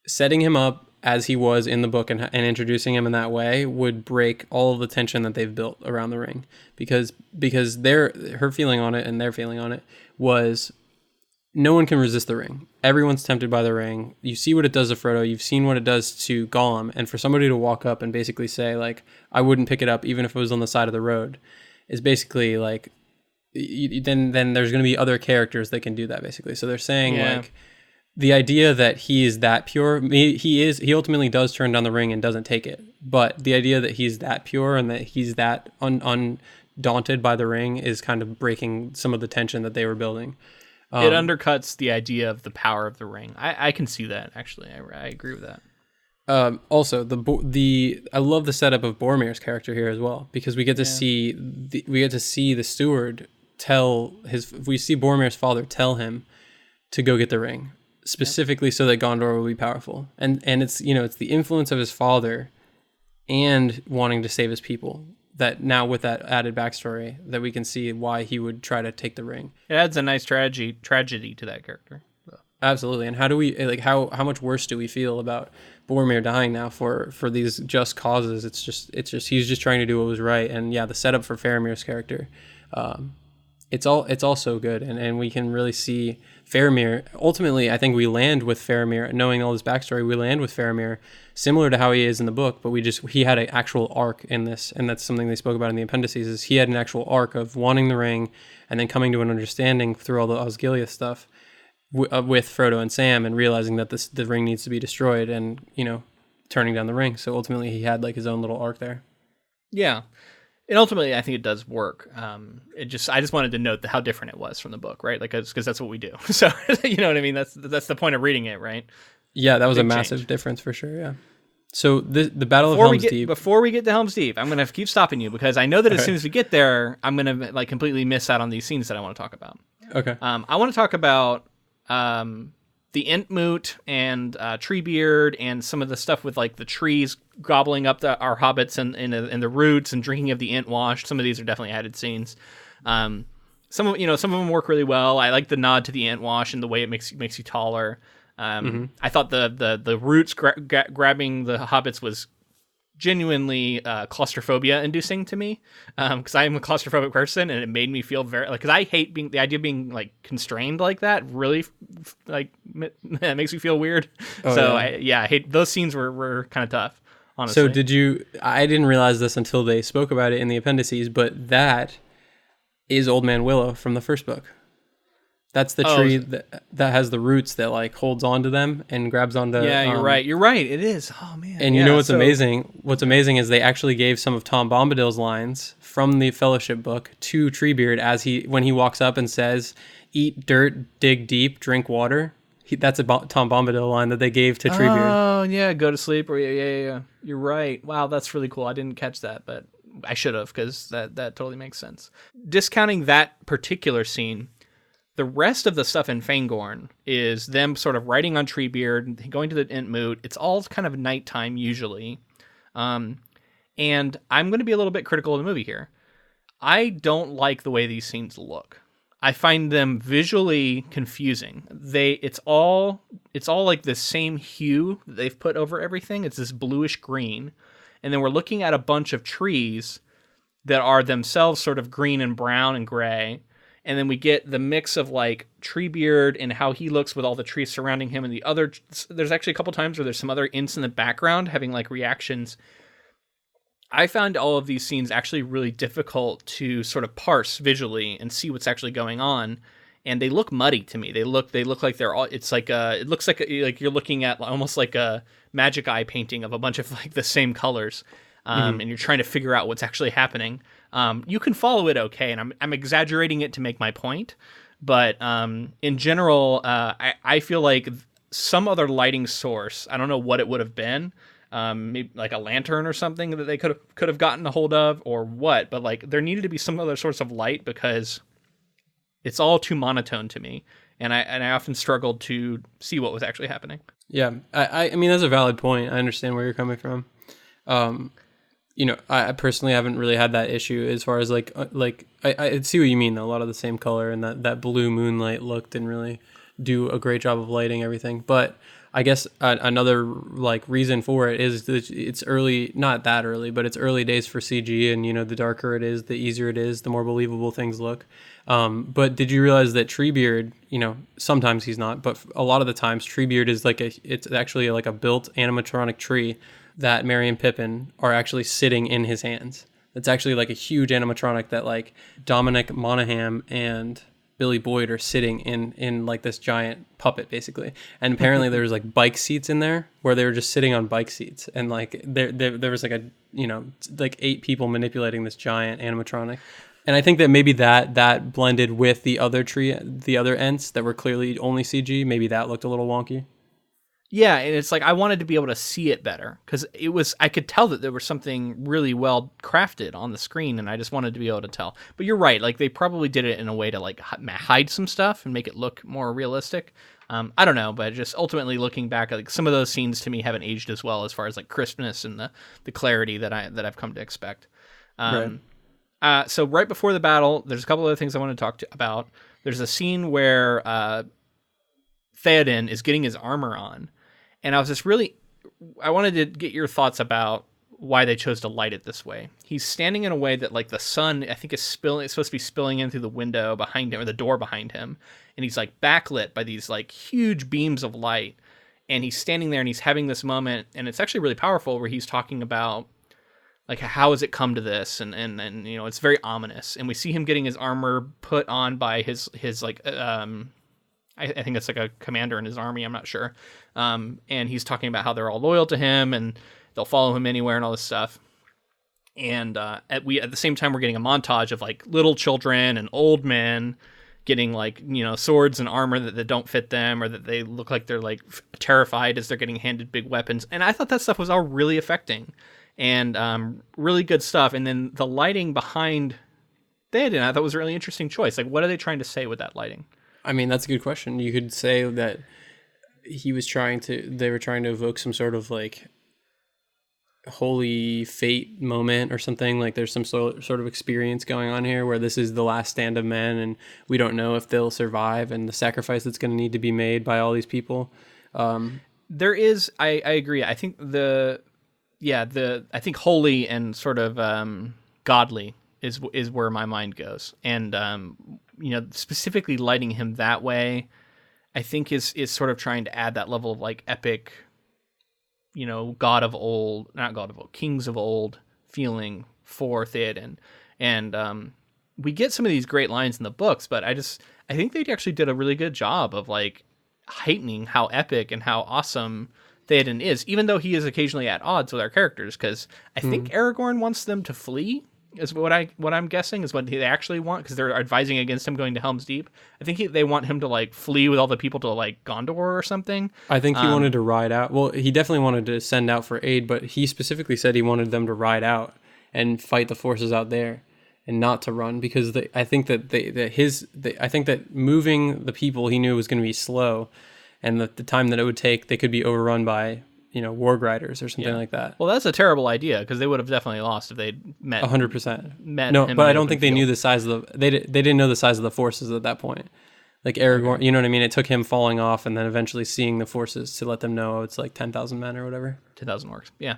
Speaker 2: setting him up as he was in the book and introducing him in that way would break all of the tension that they've built around the ring. Because her feeling on it and their feeling on it was no one can resist the ring. Everyone's tempted by the ring. You see what it does to Frodo. You've seen what it does to Gollum. And for somebody to walk up and basically say, like, I wouldn't pick it up even if it was on the side of the road, is basically like, then there's going to be other characters that can do that, basically. So they're saying, like, the idea that he is that pure, he ultimately does turn down the ring and doesn't take it. But the idea that he's that pure and that he's that undaunted by the ring is kind of breaking some of the tension that they were building.
Speaker 1: It undercuts the idea of the power of the ring. I can see that, actually. I agree with that.
Speaker 2: Also, I love the setup of Boromir's character here as well, because we get to see the steward we see Boromir's father tell him to go get the ring, specifically so that Gondor will be powerful. And it's, it's the influence of his father and wanting to save his people, that now with that added backstory that we can see why he would try to take the ring.
Speaker 1: It adds a nice tragedy to that character. So.
Speaker 2: Absolutely. And how do we, like, how much worse do we feel about Boromir dying now for these just causes? It's just he's just trying to do what was right. And yeah, the setup for Faramir's character, it's all so good, and we can really see Faramir. Ultimately, I think we land with Faramir, knowing all his backstory. We land with Faramir similar to how he is in the book, but he had an actual arc in this, and that's something they spoke about in the appendices. Is he had an actual arc of wanting the ring and then coming to an understanding through all the Osgiliath stuff with Frodo and Sam, and realizing that the ring needs to be destroyed, and turning down the ring. So ultimately, he had like his own little arc there.
Speaker 1: Yeah. And ultimately, I think it does work. I just wanted to note how different it was from the book, right? Like, because that's what we do. So, you know what I mean? That's the point of reading it, right?
Speaker 2: Yeah, that was a massive difference for sure. Yeah. So the Battle of Helm's Deep.
Speaker 1: Before we get to Helm's Deep, I'm gonna keep stopping you because I know that as soon as we get there, I'm gonna like completely miss out on these scenes that I want to talk about.
Speaker 2: Okay.
Speaker 1: I want to talk about the Entmoot and Treebeard and some of the stuff with like the trees gobbling up our hobbits and the roots and drinking of the Entwash. Some of these are definitely added scenes. Some of them work really well. I like the nod to the Entwash and the way it makes you taller. I thought the roots grabbing the hobbits was genuinely claustrophobia inducing to me, because I am a claustrophobic person, and it made me feel very like, because I hate the idea of being like constrained like that. Really, like it makes me feel weird. I hate those scenes. Were kind of tough, honestly.
Speaker 2: So I didn't realize this until they spoke about it in the appendices, but that is Old Man Willow from the first book. That's the tree that has the roots that like holds onto them and grabs onto.
Speaker 1: Yeah, you're right. You're right. It is. Oh man.
Speaker 2: And you know what's amazing? What's amazing is they actually gave some of Tom Bombadil's lines from the Fellowship book to Treebeard when he walks up and says, "Eat dirt, dig deep, drink water." That's a Tom Bombadil line that they gave to Treebeard.
Speaker 1: Oh yeah, go to sleep. Or yeah. You're right. Wow, that's really cool. I didn't catch that, but I should have, because that totally makes sense. Discounting that particular scene. The rest of the stuff in Fangorn is them sort of riding on Treebeard, going to the Entmoot. It's all kind of nighttime usually. And I'm going to be a little bit critical of the movie here. I don't like the way these scenes look. I find them visually confusing. It's all like the same hue that they've put over everything. It's this bluish green. And then we're looking at a bunch of trees that are themselves sort of green and brown and gray. And then we get the mix of like Treebeard and how he looks with all the trees surrounding him, and there's actually a couple times where there's some other Ents in the background having like reactions. I found all of these scenes actually really difficult to sort of parse visually and see what's actually going on. And they look muddy to me. They look like they're all, it looks like you're looking at almost like a magic eye painting of a bunch of like the same colors. And you're trying to figure out what's actually happening. You can follow it okay, and I'm exaggerating it to make my point, but in general, I feel like some other lighting source, I don't know what it would have been, maybe like a lantern or something that they could have gotten a hold of, or what, but like there needed to be some other source of light, because it's all too monotone to me, and I often struggled to see what was actually happening.
Speaker 2: Yeah, I mean, that's a valid point. I understand where you're coming from. I personally haven't really had that issue as far as I see what you mean though. A lot of the same color and that blue moonlight look didn't really do a great job of lighting everything. But I guess another like reason for it is that it's early, not that early, but it's early days for CG, and the darker it is, the easier it is, the more believable things look. But did you realize that Treebeard, sometimes he's not, but a lot of the times Treebeard is it's actually like a built animatronic tree that Merry and Pippin are actually sitting in his hands. It's actually like a huge animatronic that like Dominic Monaghan and Billy Boyd are sitting in like this giant puppet basically. And apparently there was like bike seats in there where they were just sitting on bike seats, and like there was like like 8 people manipulating this giant animatronic. And I think that maybe that blended with the other Ents that were clearly only CG, maybe that looked a little wonky.
Speaker 1: Yeah, and it's like I wanted to be able to see it better because I could tell that there was something really well crafted on the screen, and I just wanted to be able to tell. But you're right, like they probably did it in a way to like hide some stuff and make it look more realistic. I don't know, but just ultimately looking back, like some of those scenes to me haven't aged as well as far as like crispness and the clarity that I've come to expect.
Speaker 2: Right.
Speaker 1: So right before the battle, there's a couple other things I want to talk about. There's a scene where Theoden is getting his armor on. And I wanted to get your thoughts about why they chose to light it this way. He's standing in a way that like the sun, I think, it's supposed to be spilling in through the window behind him or the door behind him. And he's like backlit by these like huge beams of light. And he's standing there and he's having this moment. And it's actually really powerful where he's talking about like, how has it come to this? And it's very ominous. And we see him getting his armor put on by his like, I think it's like a commander in his army. I'm not sure. And he's talking about how they're all loyal to him and they'll follow him anywhere and all this stuff. And at the same time, we're getting a montage of like little children and old men getting like, swords and armor that don't fit them, or that they look like they're like terrified as they're getting handed big weapons. And I thought that stuff was all really affecting and really good stuff. And then the lighting behind Theoden, I thought was a really interesting choice. Like, what are they trying to say with that lighting?
Speaker 2: I mean, that's a good question. You could say that they were trying to evoke some sort of like holy fate moment or something. Like there's some sort of experience going on here where this is the last stand of men and we don't know if they'll survive, and the sacrifice that's going to need to be made by all these people.
Speaker 1: There is, I agree. I think I think holy and sort of godly is where my mind goes. And, specifically lighting him that way, I think is sort of trying to add that level of like epic, kings of old feeling for Theoden. And we get some of these great lines in the books, but I think they actually did a really good job of like heightening how epic and how awesome Theoden is, even though he is occasionally at odds with our characters. Because I think Aragorn wants them to flee, is what I'm guessing is what they actually want, because they're advising against him going to Helm's Deep. I think they want him to like flee with all the people to like Gondor or something.
Speaker 2: I think he wanted to ride out. Well, he definitely wanted to send out for aid, but he specifically said he wanted them to ride out and fight the forces out there and not to run, because I think that moving the people he knew was going to be slow, and the time that it would take, they could be overrun by warg riders or something like that.
Speaker 1: Well, that's a terrible idea, because they would have definitely lost if they'd met
Speaker 2: 100%.
Speaker 1: Met
Speaker 2: no,
Speaker 1: him
Speaker 2: but
Speaker 1: in
Speaker 2: I
Speaker 1: the
Speaker 2: don't
Speaker 1: open
Speaker 2: think they
Speaker 1: field.
Speaker 2: knew the size of they didn't know the size of the forces at that point. Like Aragorn, you know what I mean? It took him falling off and then eventually seeing the forces to let them know it's like 10,000 men or whatever.
Speaker 1: 10,000 orcs, yeah.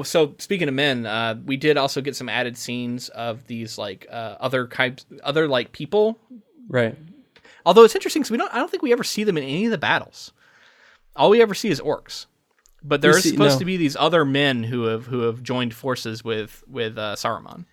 Speaker 1: So speaking of men, we did also get some added scenes of these like other like people.
Speaker 2: Right.
Speaker 1: Although it's interesting because I don't think we ever see them in any of the battles. All we ever see is orcs. But there is supposed to be these other men who have joined forces with Saruman.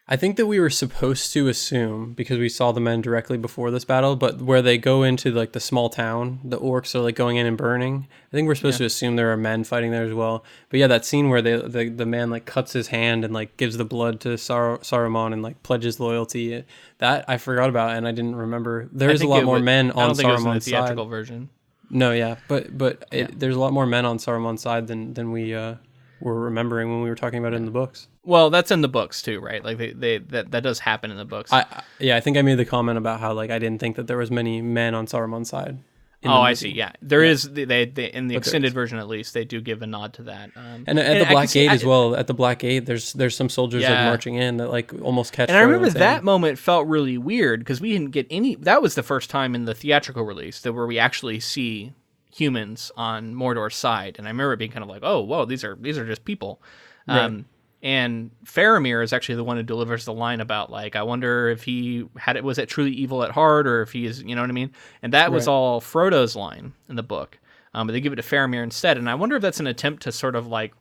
Speaker 2: I think that we were supposed to assume, because we saw the men directly before this battle, but where they go into like the small town, the orcs are like going in and burning. I think we're supposed to assume there are men fighting there as well. But yeah, that scene where the man like cuts his hand and like gives the blood to Saruman and like pledges loyalty, that I forgot about and I didn't remember. There's a lot more men on Saruman's side. I don't think it was in the
Speaker 1: theatrical version.
Speaker 2: No, yeah, but there's a lot more men on Saruman's side than we were remembering when we were talking about it in the books.
Speaker 1: Well, that's in the books too, right? Like that does happen in the books.
Speaker 2: I think I made the comment about how like I didn't think that there was many men on Saruman's side.
Speaker 1: I see. Yeah, there is. They in the extended version at least they do give a nod to that.
Speaker 2: And at the Black Gate as well. At the Black Gate, there's some soldiers like marching in that like almost catch.
Speaker 1: And I remember that moment felt really weird because we didn't get any. That was the first time in the theatrical release where we actually see humans on Mordor's side, and I remember it being kind of like, oh, whoa, these are just people.
Speaker 2: Right.
Speaker 1: And Faramir is actually the one who delivers the line about like, I wonder if he was it truly evil at heart, or if he is, you know what I mean? And that was all Frodo's line in the book, but they give it to Faramir instead. And I wonder if that's an attempt to sort of like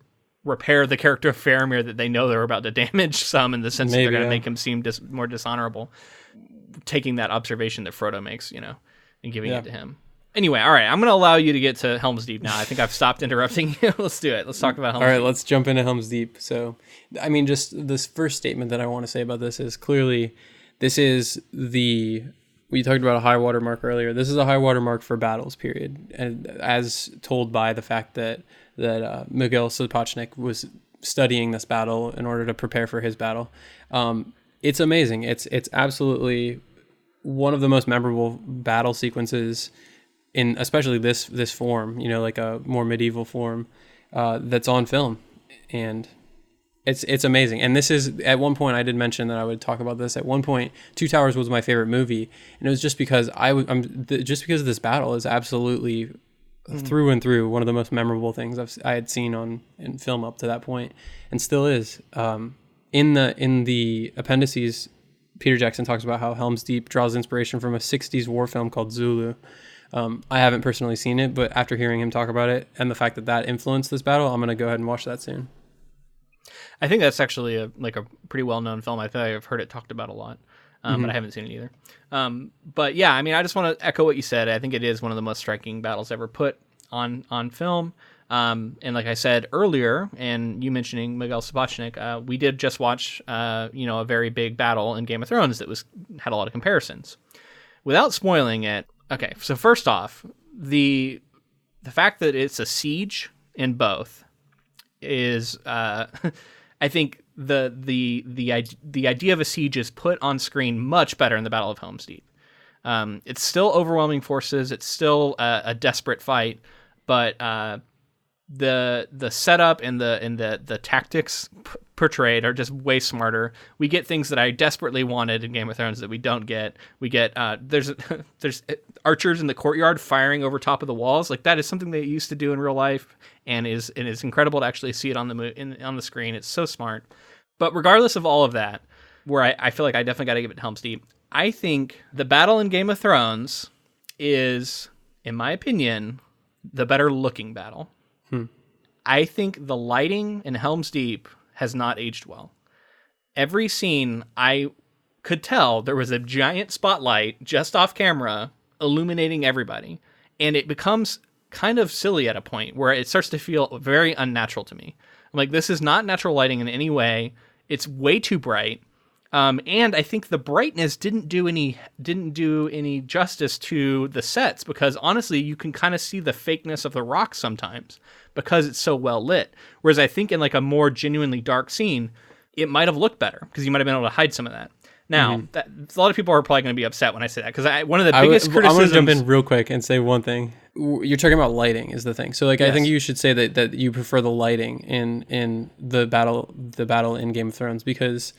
Speaker 1: repair the character of Faramir that they know they're about to damage some, in the sense that they're going to make him seem more dishonorable, taking that observation that Frodo makes, you know, and giving it to him. Anyway, all right, I'm going to allow you to get to Helm's Deep now. I think I've stopped interrupting you. Let's do it. Let's talk about Helm's Deep.
Speaker 2: All right, let's jump into Helm's Deep. So, I mean, just this first statement that I want to say about this is clearly this is we talked about a high water mark earlier. This is a high water mark for battles, period. And as told by the fact that Miguel Sapochnik was studying this battle in order to prepare for his battle. It's amazing. It's absolutely one of the most memorable battle sequences in especially this form, you know, like a more medieval form that's on film, and it's amazing. And this is, at one point I did mention that I would talk about this. At one point, Two Towers was my favorite movie, and it was just because just because this battle is absolutely through and through one of the most memorable things I had seen in film up to that point, and still is. In the appendices, Peter Jackson talks about how Helm's Deep draws inspiration from a 60s war film called Zulu. I haven't personally seen it, but after hearing him talk about it and the fact that influenced this battle, I'm going to go ahead and watch that soon.
Speaker 1: I think that's actually a pretty well-known film. I think I've heard it talked about a lot, but I haven't seen it either. But yeah, I mean, I just want to echo what you said. I think it is one of the most striking battles ever put on film. And like I said earlier, and you mentioning Miguel Sapochnik, we did just watch, a very big battle in Game of Thrones that had a lot of comparisons. Without spoiling it, okay, so first off, the fact that it's a siege in both is, I think the idea of a siege is put on screen much better in the Battle of Helm's Deep. It's still overwhelming forces. It's still a desperate fight, but the setup and the tactics portrayed are just way smarter. We get things that I desperately wanted in Game of Thrones that we don't get. We get there's archers in the courtyard firing over top of the walls. Like, that is something they used to do in real life, and is incredible to actually see it on the screen. It's so smart. But regardless of all of that, where I feel like I definitely got to give it to Helm's Deep, I think the battle in Game of Thrones is, in my opinion, the better looking battle. I think the lighting in Helm's Deep has not aged well. Every scene, I could tell there was a giant spotlight just off camera illuminating everybody, and it becomes kind of silly at a point where it starts to feel very unnatural to me. I'm like, this is not natural lighting in any way. It's way too bright. And I think the brightness didn't do any justice to the sets, because honestly, you can kind of see the fakeness of the rock sometimes because it's so well lit. Whereas I think in like a more genuinely dark scene, it might have looked better because you might have been able to hide some of that. Now, a lot of people are probably going to be upset when I say that, because one of the biggest criticisms...
Speaker 2: I want to jump in real quick and say one thing. You're talking about lighting is the thing. So, like, yes. I think you should say that you prefer the lighting in the battle in Game of Thrones, because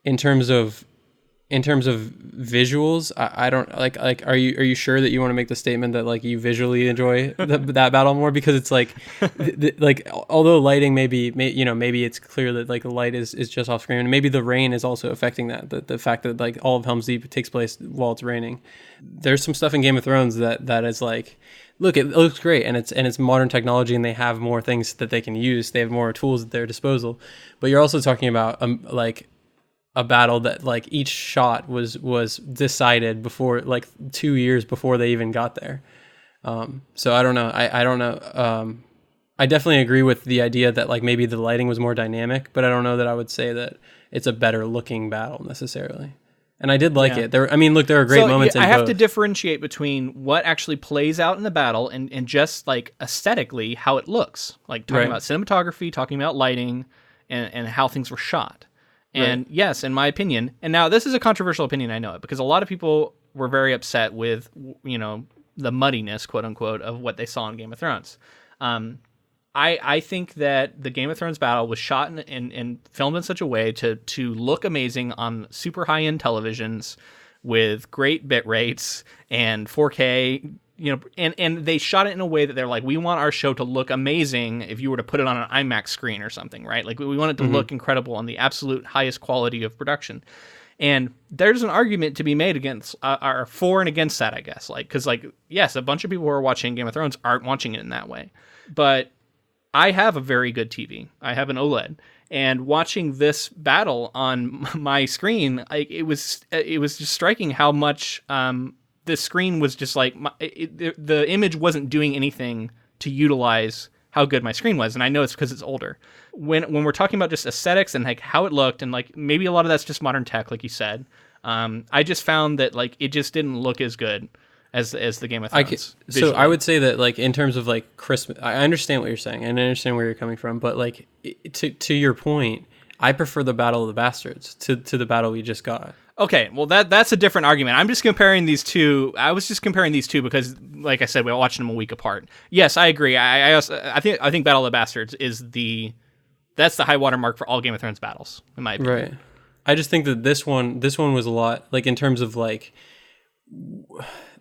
Speaker 2: in terms of visuals, I don't like. Are you sure that you want to make the statement that like you visually enjoy that battle more? Because it's like like, although lighting maybe it's clear that like the light is just off screen, and maybe the rain is also affecting that. The fact that like all of Helm's Deep takes place while it's raining. There's some stuff in Game of Thrones that is like, look, it looks great, and it's modern technology, and they have more things that they can use. They have more tools at their disposal. But you're also talking about like a battle that like each shot was decided before, like 2 years before they even got there. So I don't know. I don't know. I definitely agree with the idea that like maybe the lighting was more dynamic, but I don't know that I would say that it's a better looking battle necessarily. And I did like it. There are great moments in both. I have
Speaker 1: to differentiate between what actually plays out in the battle and just like aesthetically how it looks. Like talking about cinematography, talking about lighting, and how things were shot. And yes, in my opinion, and now this is a controversial opinion, I know it, because a lot of people were very upset with, the muddiness, quote unquote, of what they saw in Game of Thrones. I think that the Game of Thrones battle was shot and filmed in such a way to look amazing on super high-end televisions with great bit rates and 4K, and they shot it in a way that they're like, we want our show to look amazing if you were to put it on an IMAX screen or something, right? Like we want it to look incredible on the absolute highest quality of production. And there's an argument to be made against, or for and against that, I guess. Like, because yes, a bunch of people who are watching Game of Thrones aren't watching it in that way, but I have a very good TV. I have an OLED, and watching this battle on my screen, it was just striking how much the screen was just like the image wasn't doing anything to utilize how good my screen was. And I know it's because it's older. When we're talking about just aesthetics and like how it looked, and like maybe a lot of that's just modern tech, like you said, I just found that like it just didn't look as good as the Game of Thrones.
Speaker 2: So I would say that like in terms of like Christmas, I understand what you're saying and I understand where you're coming from, but like to your point, I prefer the Battle of the Bastards to the battle we just got.
Speaker 1: Okay, well that's a different argument. I'm just comparing these two. I was just comparing these two because, like I said, we watched them a week apart. Yes, I agree. I think Battle of the Bastards that's the high watermark for all Game of Thrones battles, in my opinion.
Speaker 2: Right. I just think that this one was a lot, like in terms of like,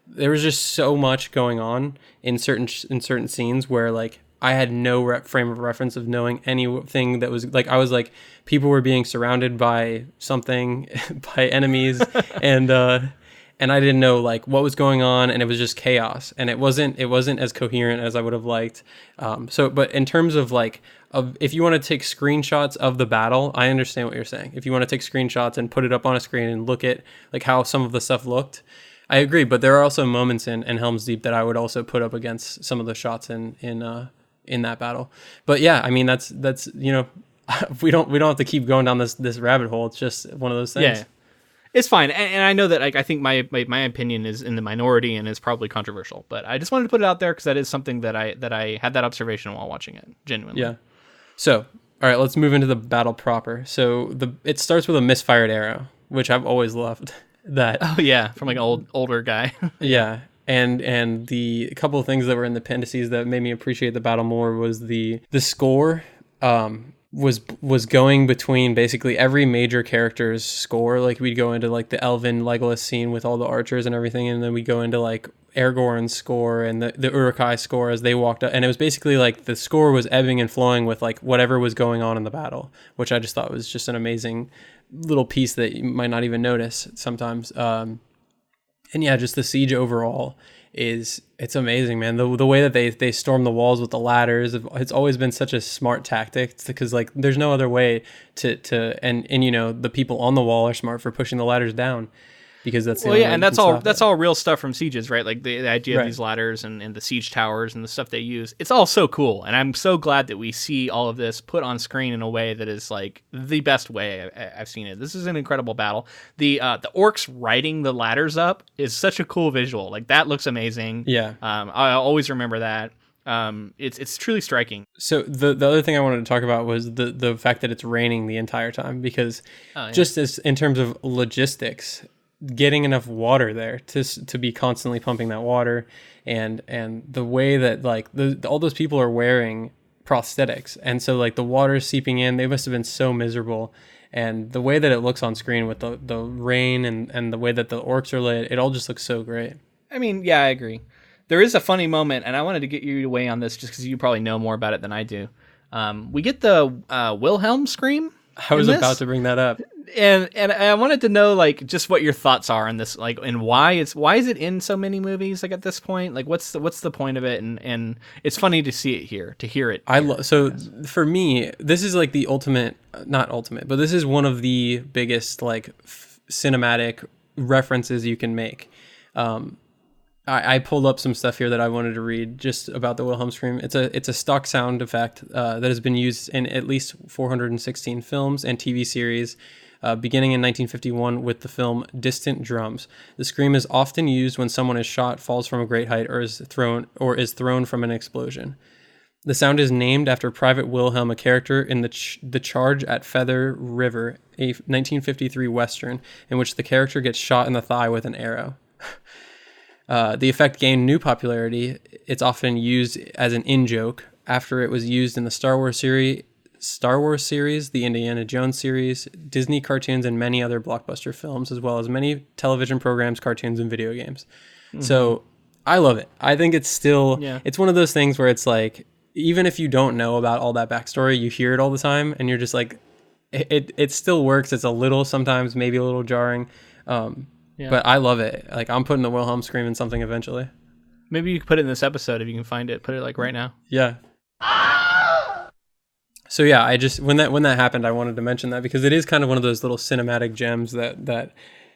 Speaker 2: there was just so much going on in certain scenes where like I had no frame of reference of knowing anything that was like, I was like, people were being surrounded by something, by enemies, and I didn't know like what was going on, and it was just chaos, and it wasn't as coherent as I would have liked. But in terms of like, if you want to take screenshots of the battle, I understand what you're saying. If you want to take screenshots and put it up on a screen and look at like how some of the stuff looked, I agree. But there are also moments in Helm's Deep that I would also put up against some of the shots in that battle. But yeah, I mean that's we don't have to keep going down this rabbit hole. It's just one of those things.
Speaker 1: Yeah. It's fine, and I know that I think my opinion is in the minority and is probably controversial, but I just wanted to put it out there because that is something that I had that observation while watching it, genuinely.
Speaker 2: Yeah. So, all right, let's move into the battle proper. So it starts with a misfired arrow, which I've always loved. That.
Speaker 1: Oh yeah, from like an older guy.
Speaker 2: Yeah, and the couple of things that were in the appendices that made me appreciate the battle more was the score. Was going between basically every major character's score. Like we'd go into like the Elven Legolas scene with all the archers and everything, and then we go into like Aragorn's score and the Uruk-hai score as they walked up, and it was basically like the score was ebbing and flowing with like whatever was going on in the battle, which I just thought was just an amazing little piece that you might not even notice sometimes. And yeah, just the siege overall it's amazing, man. The way that they storm the walls with the ladders, it's always been such a smart tactic, because like there's no other way to and the people on the wall are smart for pushing the ladders down, because that's the only way
Speaker 1: and that's all real stuff from sieges, right? Like the idea of these ladders and the siege towers and the stuff they use. It's all so cool, and I'm so glad that we see all of this put on screen in a way that is like the best way I've seen it. This is an incredible battle. The orcs riding the ladders up is such a cool visual. Like that looks amazing.
Speaker 2: Yeah.
Speaker 1: I always remember that. It's truly striking.
Speaker 2: So the other thing I wanted to talk about was the fact that it's raining the entire time, because just as in terms of logistics, getting enough water there to be constantly pumping that water, and the way that like all those people are wearing prosthetics, and so like the water seeping in, they must have been so miserable, and the way that it looks on screen with the rain and the way that the orcs are lit, it all just looks so great.
Speaker 1: I mean, yeah, I agree. There is a funny moment, and I wanted to get you to weigh on this just because you probably know more about it than I do. We get the Wilhelm scream.
Speaker 2: I was about to bring that up.
Speaker 1: And I wanted to know like just what your thoughts are on this, like, and why is it in so many movies, like at this point, like what's the point of it, and it's funny to see it here, to hear it.
Speaker 2: So for me, this is like the not ultimate, but this is one of the biggest like cinematic references you can make. I pulled up some stuff here that I wanted to read just about the Wilhelm scream. It's a stock sound effect that has been used in at least 416 films and TV series, beginning in 1951 with the film Distant Drums. The scream is often used when someone is shot, falls from a great height, or is thrown from an explosion. The sound is named after Private Wilhelm, a character in the Charge at Feather River, a 1953 Western, in which the character gets shot in the thigh with an arrow. The effect gained new popularity. It's often used as an in-joke after it was used in the Star Wars series, the Indiana Jones series, Disney cartoons, and many other blockbuster films, as well as many television programs, cartoons, and video games. Mm-hmm. So I love it. I think it's still,
Speaker 1: Yeah.
Speaker 2: it's one of those things where it's like, even if you don't know about all that backstory, you hear it all the time and you're just like, it still works. It's a little, sometimes maybe a little jarring. But I love it. Like, I'm putting the Wilhelm scream in something eventually.
Speaker 1: Maybe you could put it in this episode if you can find it. Put it like right now.
Speaker 2: Yeah. So yeah, I just, when that happened, I wanted to mention that because it is kind of one of those little cinematic gems that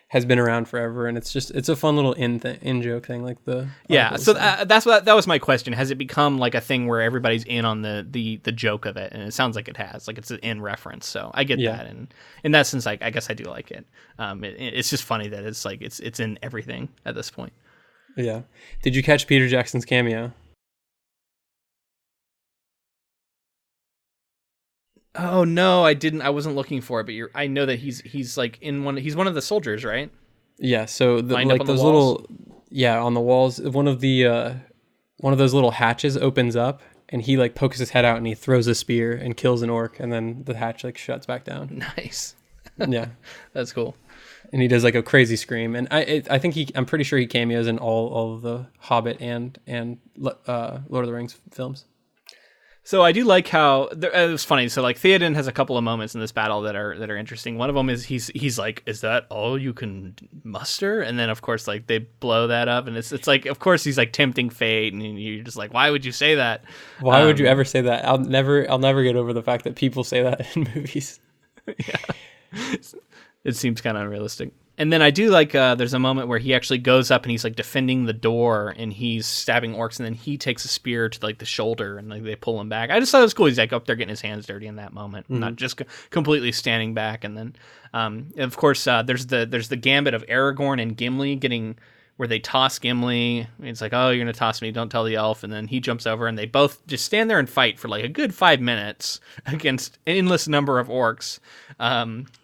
Speaker 2: has been around forever, and it's a fun little in joke thing, like the
Speaker 1: So that was my question. Has it become like a thing where everybody's in on the joke of it? And it sounds like it has. Like, it's an in reference. So I get that, and in that sense, I guess I do like it. It's just funny that it's like it's in everything at this point.
Speaker 2: Yeah. Did you catch Peter Jackson's cameo?
Speaker 1: Oh no, I didn't. I wasn't looking for it, but I know that he's like he's one of the soldiers, right?
Speaker 2: Yeah. So
Speaker 1: Lined
Speaker 2: like
Speaker 1: up on
Speaker 2: those
Speaker 1: the walls?
Speaker 2: on the walls. One of those little hatches opens up, and he like pokes his head out, and he throws a spear and kills an orc, and then the hatch like shuts back down.
Speaker 1: Nice.
Speaker 2: Yeah,
Speaker 1: that's cool.
Speaker 2: And he does like a crazy scream, and I think I'm pretty sure he cameos in all of the Hobbit and Lord of the Rings films.
Speaker 1: So I do like how it was funny. So like Theoden has a couple of moments in this battle that are interesting. One of them is he's like, "Is that all you can muster?" And then of course like they blow that up, and it's like, of course he's like tempting fate, and you're just like, why would you say that?
Speaker 2: Why would you ever say that? I'll never get over the fact that people say that in movies.
Speaker 1: Yeah, it seems kind of unrealistic. And then I do like there's a moment where he actually goes up and he's like defending the door and he's stabbing orcs, and then he takes a spear to like the shoulder and like they pull him back. I just thought it was cool. He's like up there getting his hands dirty in that moment, not just completely standing back. And then and of course there's the gambit of Aragorn and Gimli getting where they toss Gimli. It's like, oh, you're gonna toss me, don't tell the elf. And then he jumps over and they both just stand there and fight for like a good 5 minutes against an endless number of orcs.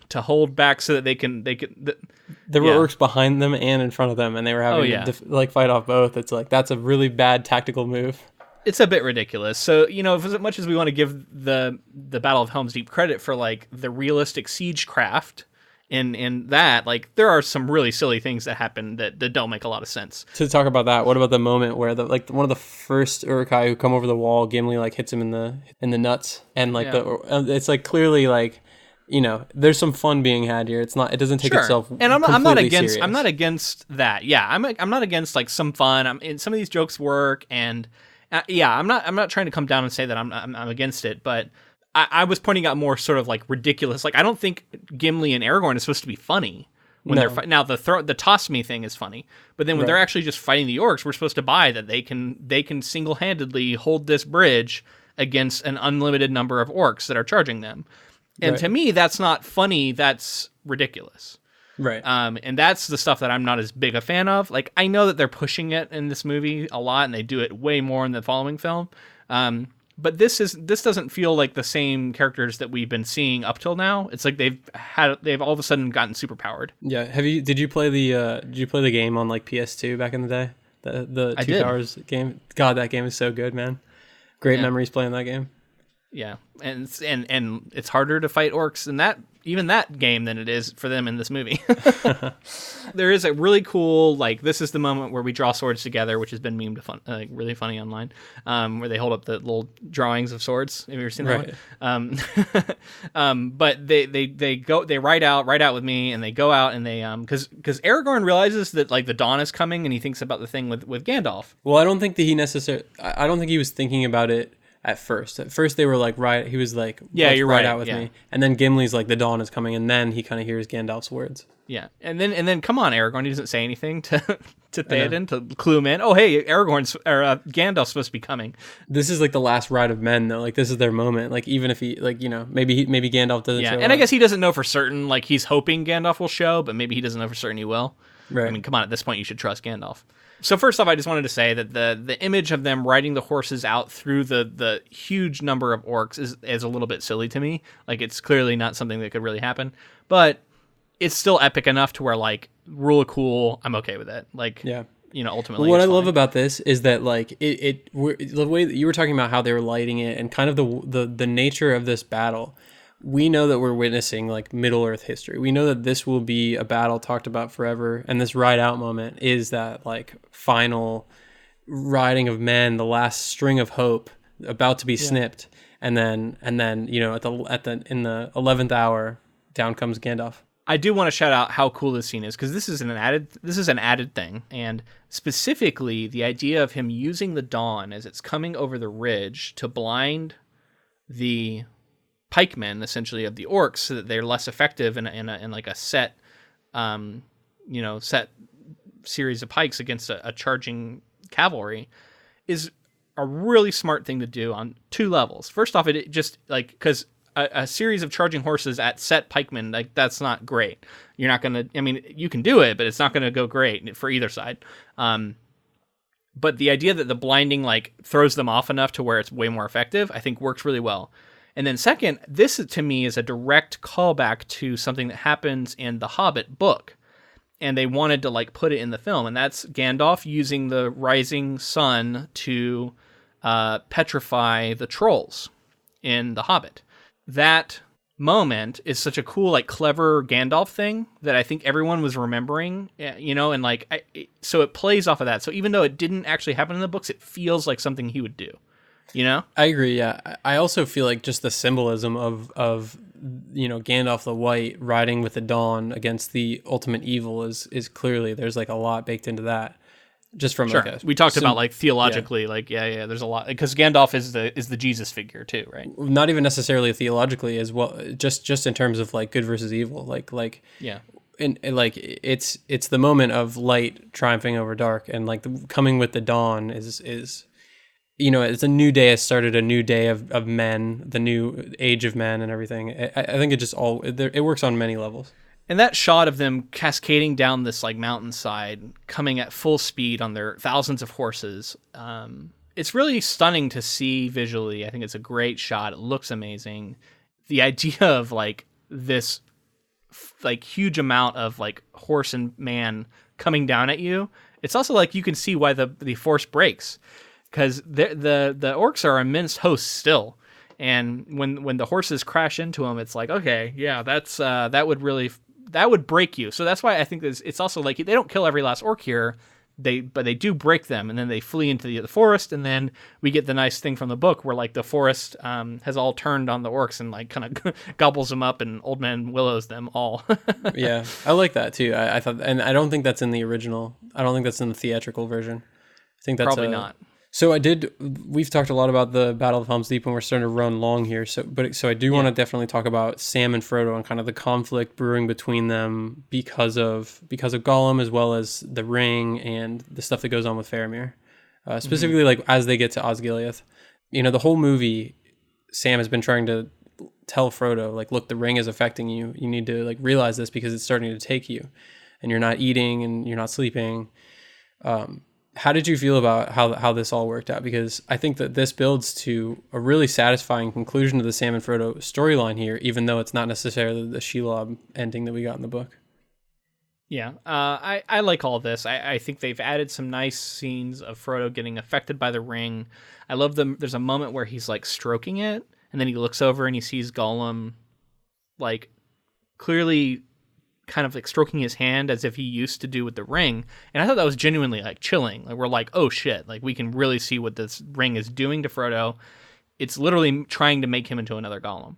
Speaker 1: To hold back so that they can
Speaker 2: there were orcs behind them and in front of them, and they were having to fight off both. It's like, that's a really bad tactical move.
Speaker 1: It's a bit ridiculous. So, as much as we want to give the Battle of Helm's Deep credit for like the realistic siege craft in that, like there are some really silly things that happen that don't make a lot of sense.
Speaker 2: To talk about that, what about the moment where one of the first Uruk-hai who come over the wall, Gimli like hits him in the nuts, and like it's like clearly like, there's some fun being had here. It doesn't take itself
Speaker 1: and I'm not against
Speaker 2: serious.
Speaker 1: I'm not against that. Yeah, I'm not against like some fun. And some of these jokes work, and I'm not trying to come down and say that I'm against it, but I was pointing out more sort of like ridiculous. Like, I don't think Gimli and Aragorn is supposed to be funny when they're now the toss me thing is funny, but then when they're actually just fighting the orcs, we're supposed to buy that they can single-handedly hold this bridge against an unlimited number of orcs that are charging them. And to me, that's not funny. That's ridiculous.
Speaker 2: Right.
Speaker 1: And that's the stuff that I'm not as big a fan of. Like, I know that they're pushing it in this movie a lot, and they do it way more in the following film. But this doesn't feel like the same characters that we've been seeing up till now. It's like they've all of a sudden gotten super powered.
Speaker 2: Yeah. Did you play the game on like PS2 back in the day? The Two Towers game? God, that game is so good, man. Great memories playing that game.
Speaker 1: Yeah, and it's harder to fight orcs in that game than it is for them in this movie. There is a really cool, like, this is the moment where we draw swords together, which has been memed really funny online, where they hold up the little drawings of swords. Have you ever seen that one? But they ride out with me, and they go out, and they because Aragorn realizes that like the dawn is coming, and he thinks about the thing with Gandalf.
Speaker 2: Well, I don't think that I don't think he was thinking about it. At first they were like, he was like,
Speaker 1: you're right,
Speaker 2: out with me. And then Gimli's like, the dawn is coming, and then he kind of hears Gandalf's words.
Speaker 1: Yeah. And then come on, Aragorn, he doesn't say anything to Theoden to clue him in. Oh, hey, Gandalf's supposed to be coming.
Speaker 2: This is like the last ride of men, though. Like, this is their moment. Like, even if he, like, maybe Gandalf doesn't show
Speaker 1: and
Speaker 2: up.
Speaker 1: I guess he doesn't know for certain. Like, he's hoping Gandalf will show, but maybe he doesn't know for certain he will.
Speaker 2: Right.
Speaker 1: I mean, come on, at this point you should trust Gandalf. So first off, I just wanted to say that the image of them riding the horses out through the huge number of orcs is a little bit silly to me. Like, it's clearly not something that could really happen, but it's still epic enough to where, like, rule of cool, I'm okay with it. Like, ultimately.
Speaker 2: What I love about this is that, like, the way that you were talking about how they were lighting it and kind of the nature of this battle. We know that we're witnessing like Middle Earth history. We know that this will be a battle talked about forever, and this ride out moment is that like final riding of men, the last string of hope about to be snipped, and then at the in the 11th hour, down comes Gandalf.
Speaker 1: I do want to shout out how cool this scene is, because this is an added thing, and specifically the idea of him using the dawn as it's coming over the ridge to blind the pikemen, essentially, of the orcs, so that they're less effective in like a set set series of pikes against a charging cavalry, is a really smart thing to do on two levels. First off, it just, like, because a series of charging horses at set pikemen, like, that's not great. You're not gonna, I mean, you can do it, but it's not gonna go great for either side. But the idea that the blinding, like, throws them off enough to where it's way more effective, I think works really well. And then second, this to me is a direct callback to something that happens in the Hobbit book, and they wanted to, like, put it in the film, and that's Gandalf using the rising sun to petrify the trolls in the Hobbit. That moment is such a cool, like, clever Gandalf thing that I think everyone was remembering, and like, so it plays off of that. So even though it didn't actually happen in the books, it feels like something he would do, I
Speaker 2: agree. Yeah. I also feel like just the symbolism of Gandalf the White riding with the dawn against the ultimate evil is clearly, there's like a lot baked into that. Just from
Speaker 1: sure.
Speaker 2: like
Speaker 1: we talked about, like, theologically, there's a lot, because Gandalf is the Jesus figure too, right?
Speaker 2: Not even necessarily theologically as well, just in terms of, like, good versus evil, like
Speaker 1: yeah,
Speaker 2: and like it's the moment of light triumphing over dark, and like coming with the dawn is it's a new day has started, a new day of men, the new age of men and everything. I think it works on many levels.
Speaker 1: And that shot of them cascading down this, like, mountainside, coming at full speed on their thousands of horses, it's really stunning to see visually. I think it's a great shot. It looks amazing. The idea of, like, this, like, huge amount of, like, horse and man coming down at you, it's also like you can see why the force breaks, because the orcs are a minced host still. And when the horses crash into them, it's like, okay, yeah, that would break you. So that's why I think it's also like, they don't kill every last orc here, but they do break them, and then they flee into the forest, and then we get the nice thing from the book where, like, the forest has all turned on the orcs and, like, kind of gobbles them up, and Old Man Willows them all.
Speaker 2: Yeah, I like that too. I thought, and I don't think that's in the original. I don't think that's in the theatrical version. I think that's
Speaker 1: probably not.
Speaker 2: So we've talked a lot about the Battle of Helm's Deep, and we're starting to run long here. So I do want to definitely talk about Sam and Frodo and kind of the conflict brewing between them because of Gollum, as well as the ring and the stuff that goes on with Faramir. Specifically, like, as they get to Osgiliath. The whole movie, Sam has been trying to tell Frodo, like, look, the ring is affecting you. You need to, like, realize this, because it's starting to take you, and you're not eating and you're not sleeping. How did you feel about how this all worked out? Because I think that this builds to a really satisfying conclusion to the Sam and Frodo storyline here, even though it's not necessarily the Shelob ending that we got in the book.
Speaker 1: Yeah, I like all this. I think they've added some nice scenes of Frodo getting affected by the ring. I love them. There's a moment where he's, like, stroking it, and then he looks over and he sees Gollum, like, clearly kind of, like, stroking his hand as if he used to do with the ring. And I thought that was genuinely, like, chilling. Like, we're like, oh shit, like, we can really see what this ring is doing to Frodo. It's literally trying to make him into another Gollum.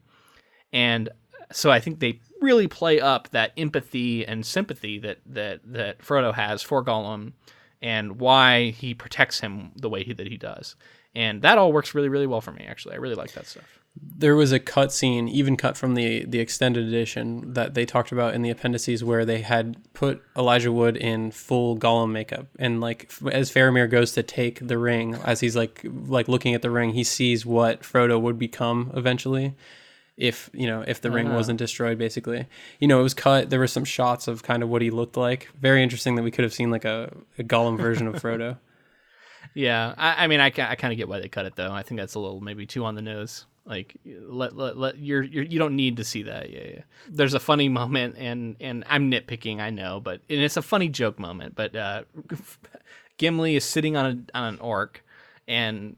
Speaker 1: And so I think they really play up that empathy and sympathy that Frodo has for Gollum, and why he protects him the way that he does. And that all works really, really well for me, actually. I really like that stuff.
Speaker 2: There was a cut scene, even cut from the extended edition, that they talked about in the appendices, where they had put Elijah Wood in full Gollum makeup, and, like, as Faramir goes to take the ring, as he's like looking at the ring, he sees what Frodo would become eventually, if the ring wasn't destroyed, basically. It was cut. There were some shots of kind of what he looked like. Very interesting that we could have seen, like, a Gollum version of Frodo.
Speaker 1: Yeah, I mean, I kind of get why they cut it, though. I think that's a little maybe too on the nose. Like, you don't need to see that. Yeah. There's a funny moment, and I'm nitpicking, I know, and it's a funny joke moment. But Gimli is sitting on an orc, and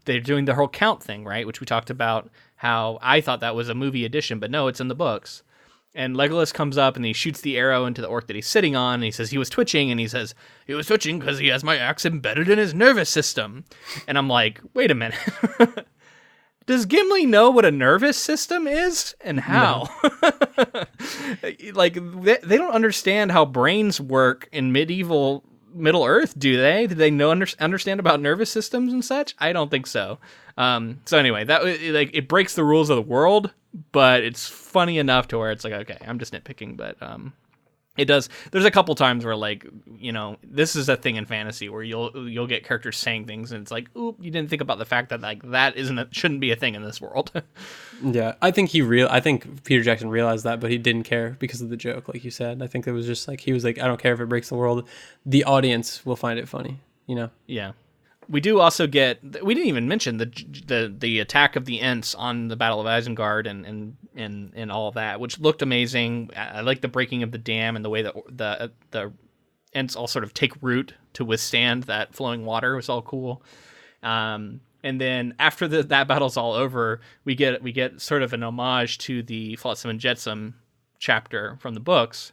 Speaker 1: they're doing the whole count thing, right? Which we talked about, how I thought that was a movie edition, but no, it's in the books. And Legolas comes up and he shoots the arrow into the orc that he's sitting on. And he says he was twitching, and he says he was twitching because he has my axe embedded in his nervous system. And I'm like, wait a minute. Does Gimli know what a nervous system is and how? No. Like, they don't understand how brains work in Middle Earth, do they? Do they understand about nervous systems and such? I don't think so. So anyway, that like it breaks the rules of the world, but it's funny enough to where it's like, okay, I'm just nitpicking, but it does. There's a couple times where, like, you know, this is a thing in fantasy where you'll get characters saying things and it's like, oop, you didn't think about the fact that like that shouldn't be a thing in this world.
Speaker 2: Yeah, I think Peter Jackson realized that, but he didn't care because of the joke, like you said. I think it was just like he was like, I don't care if it breaks the world. The audience will find it funny, you know.
Speaker 1: Yeah. We do also we didn't even mention the attack of the Ents on the Battle of Isengard and all of that, which looked amazing. I like the breaking of the dam and the way that the Ents all sort of take root to withstand that flowing water. It was all cool. And then after that battle's all over, we get sort of an homage to the Flotsam and Jetsam chapter from the books.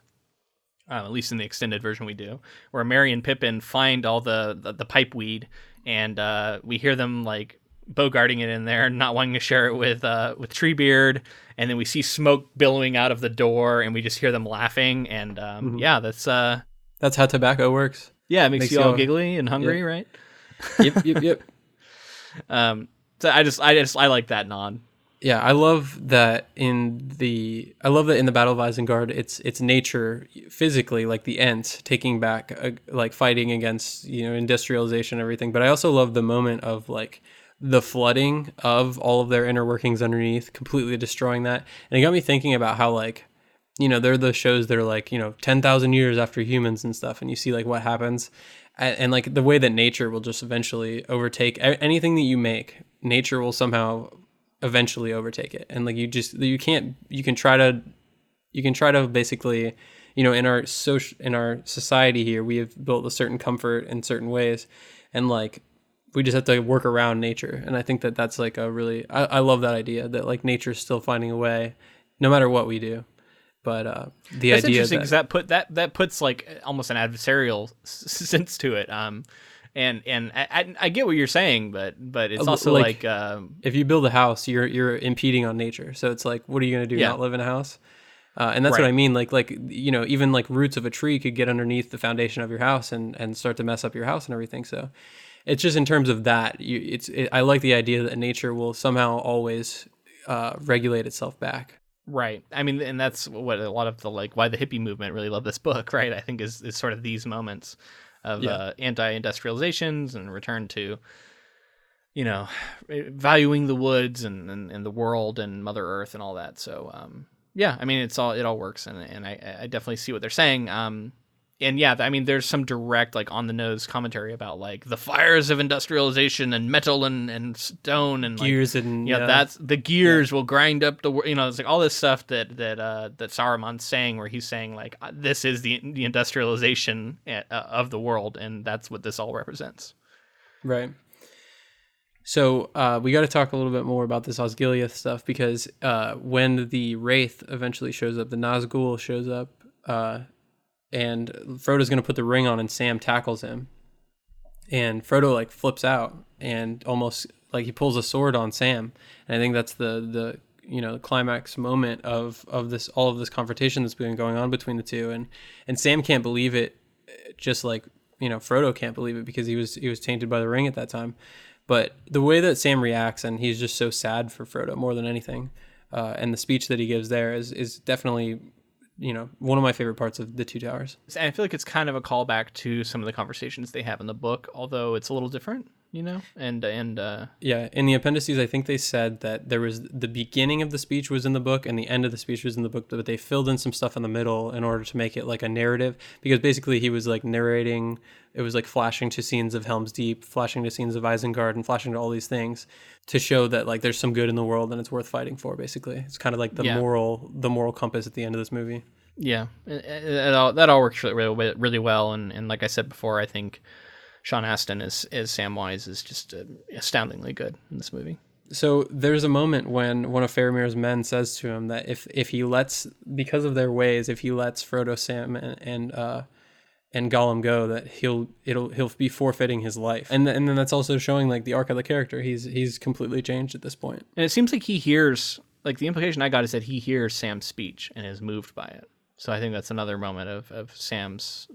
Speaker 1: At least in the extended version we do, where Merry and Pippin find all the pipe weed, and we hear them like bogarting it in there, not wanting to share it with Treebeard, and then we see smoke billowing out of the door, and we just hear them laughing, and yeah, that's
Speaker 2: how tobacco works.
Speaker 1: Yeah, it makes you all giggly and hungry, right?
Speaker 2: Yep.
Speaker 1: So I like that nod.
Speaker 2: Yeah, I love that in the Battle of Isengard, it's nature physically, like the Ents taking back, like fighting against, you know, industrialization and everything. But I also love the moment of like the flooding of all of their inner workings underneath, completely destroying that. And it got me thinking about how, like, you know, there are those shows that are like, you know, 10,000 years after humans and stuff, and you see like what happens, and like the way that nature will just eventually overtake anything that you make. Nature will somehow eventually overtake it, and like you can try to basically, you know, in our society here, we have built a certain comfort in certain ways, and like we just have to work around nature. And I think that that's like a really, I love that idea that like nature's still finding a way no matter what we do. But that's idea
Speaker 1: interesting because that puts like almost an adversarial sense to it. And I get what you're saying, but it's also like
Speaker 2: if you build a house, you're impeding on nature. So it's like, what are you going to do?
Speaker 1: Yeah.
Speaker 2: Not live in a house? And that's right. What I mean. Like, you know, even like roots of a tree could get underneath the foundation of your house and start to mess up your house and everything. So it's just in terms of that, I like the idea that nature will somehow always regulate itself back.
Speaker 1: Right. I mean, and that's what a lot of the, like, why the hippie movement really loved this book, right? I think is sort of these moments of anti-industrializations and return to, you know, valuing the woods and the world and Mother Earth and all that. So, yeah, I mean, it all works, and I definitely see what they're saying. And yeah, I mean, there's some direct, like, on the nose commentary about like the fires of industrialization and metal and stone and
Speaker 2: gears, like,
Speaker 1: and that's the gears will grind up the, you know, it's like all this stuff that Saruman's saying, where he's saying like this is the industrialization of the world, and that's what this all represents.
Speaker 2: Right. So we got to talk a little bit more about this Osgiliath stuff, because when the Wraith eventually shows up, the Nazgul shows up, and Frodo's going to put the ring on, and Sam tackles him. And Frodo like flips out and almost like he pulls a sword on Sam. And I think that's the you know, the climax moment of this, all of this confrontation that's been going on between the two. And Sam can't believe it, just like, you know, Frodo can't believe it, because he was tainted by the ring at that time. But the way that Sam reacts, and he's just so sad for Frodo more than anything. And the speech that he gives there is definitely, you know, one of my favorite parts of The Two Towers.
Speaker 1: And I feel like it's kind of a callback to some of the conversations they have in the book, although it's a little different, you know? And
Speaker 2: yeah, in the appendices, I think they said that there was the beginning of the speech was in the book and the end of the speech was in the book, but they filled in some stuff in the middle in order to make it like a narrative, because basically he was like narrating, it was like flashing to scenes of Helm's Deep, flashing to scenes of Isengard, and flashing to all these things to show that like there's some good in the world and it's worth fighting for, basically. It's kind of like the moral compass at the end of this movie.
Speaker 1: Yeah, that all works really well, and like I said before, I think Sean Astin as Samwise is just astoundingly good in this movie.
Speaker 2: So there's a moment when one of Faramir's men says to him that if he lets, because of their ways, if he lets Frodo, Sam, and Gollum go, that he'll be forfeiting his life, and then that's also showing like the arc of the character. He's completely changed at this point.
Speaker 1: And it seems like he hears, like the implication I got is that he hears Sam's speech and is moved by it. So I think that's another moment of Sam's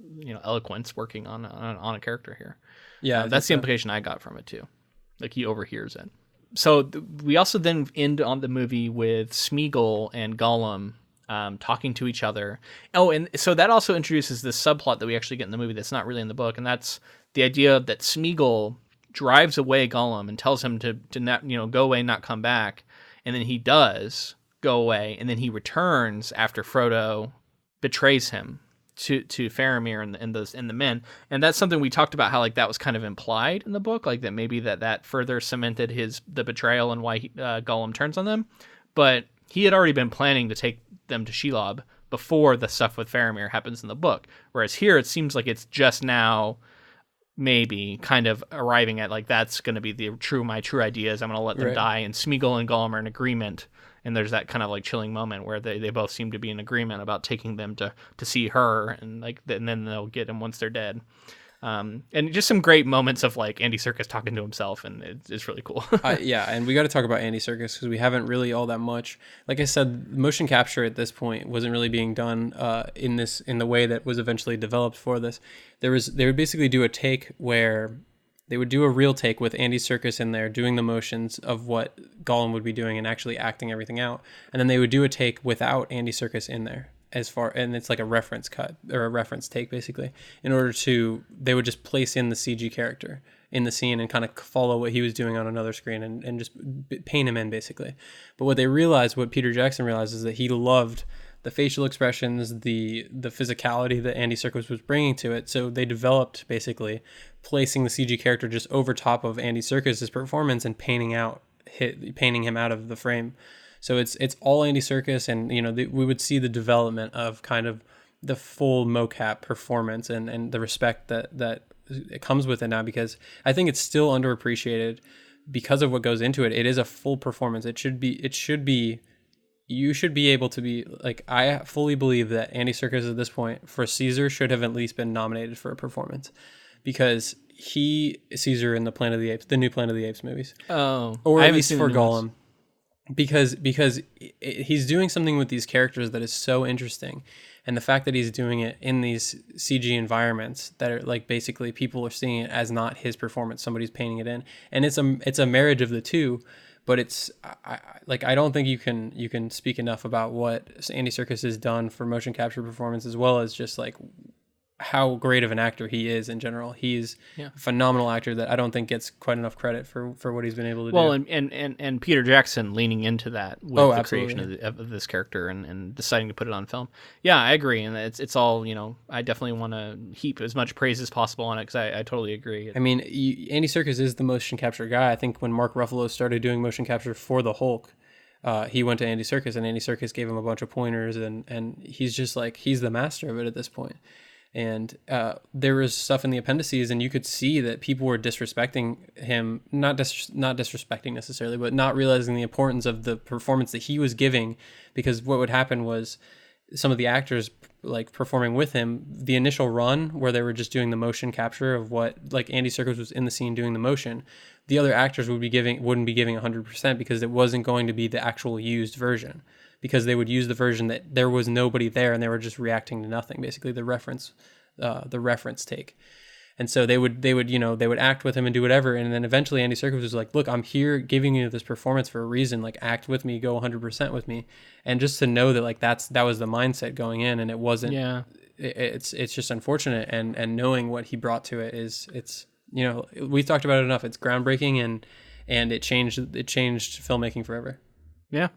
Speaker 1: eloquence working on a character here.
Speaker 2: Yeah,
Speaker 1: that's the implication I got from it too. Like he overhears it. So we also then end on the movie with Smeagol and Gollum talking to each other. Oh, and so that also introduces this subplot that we actually get in the movie that's not really in the book, and that's the idea that Smeagol drives away Gollum and tells him to not, go away, not come back, and then he does go away, and then he returns after Frodo betrays him to Faramir and the men. And that's something we talked about, how like that was kind of implied in the book, like that maybe that further cemented the betrayal and why Gollum turns on them. But he had already been planning to take them to Shelob before the stuff with Faramir happens in the book. Whereas here it seems like it's just now maybe kind of arriving at like that's going to be my true ideas. I'm going to let them die. And Smeagol and Gollum are in agreement. And there's that kind of like chilling moment where they both seem to be in agreement about taking them to see her, and then they'll get him once they're dead. And just some great moments of like Andy Serkis talking to himself, and it's really cool.
Speaker 2: Yeah, and we got to talk about Andy Serkis because we haven't really all that much. Like I said, motion capture at this point wasn't really being done in the way that was eventually developed for this. They would basically do a take where they would do a real take with Andy Serkis in there doing the motions of what Gollum would be doing and actually acting everything out. And then they would do a take without Andy Serkis in there and it's like a reference cut or a reference take basically, they would just place in the CG character in the scene and kind of follow what he was doing on another screen and just paint him in basically. But what Peter Jackson realized is that he loved the facial expressions, the physicality that Andy Serkis was bringing to it. So they developed basically placing the CG character just over top of Andy Serkis' performance and painting him out of the frame. So it's all Andy Serkis, and we would see the development of kind of the full mocap performance and the respect that it comes with it now, because I think it's still underappreciated because of what goes into it. It is a full performance. You should be able to be like, I fully believe that Andy Serkis at this point for Caesar should have at least been nominated for a performance, because Caesar in the new Planet of the Apes movies.
Speaker 1: Oh,
Speaker 2: or at least for Gollum. Because he's doing something with these characters that is so interesting, and the fact that he's doing it in these CG environments that are like basically people are seeing it as not his performance, somebody's painting it in, and it's a marriage of the two. But I don't think you can speak enough about what Andy Serkis has done for motion capture performance, as well as just like how great of an actor he is in general. He's a phenomenal actor that I don't think gets quite enough credit for what he's been able to do.
Speaker 1: Well, and Peter Jackson leaning into that with the creation of this character and deciding to put it on film. Yeah, I agree. And it's all, I definitely want to heap as much praise as possible on it, because I totally agree.
Speaker 2: I mean, Andy Serkis is the motion capture guy. I think when Mark Ruffalo started doing motion capture for the Hulk, he went to Andy Serkis, and Andy Serkis gave him a bunch of pointers, and he's just like, he's the master of it at this point. And there was stuff in the appendices, and you could see that people were disrespecting him, not disrespecting necessarily, but not realizing the importance of the performance that he was giving, because what would happen was some of the actors like performing with him, the initial run where they were just doing the motion capture of what, like Andy Serkis was in the scene doing the motion, the other actors wouldn't be giving 100% because it wasn't going to be the actual used version. Because they would use the version that there was nobody there and they were just reacting to nothing, basically the reference take. And so they would act with him and do whatever. And then eventually Andy Serkis was like, look, I'm here giving you this performance for a reason, like act with me, go 100% with me. And just to know that like that was the mindset going in, and it wasn't, it's just unfortunate. And knowing what he brought to it it's we've talked about it enough. It's groundbreaking and it changed filmmaking forever.
Speaker 1: Yeah.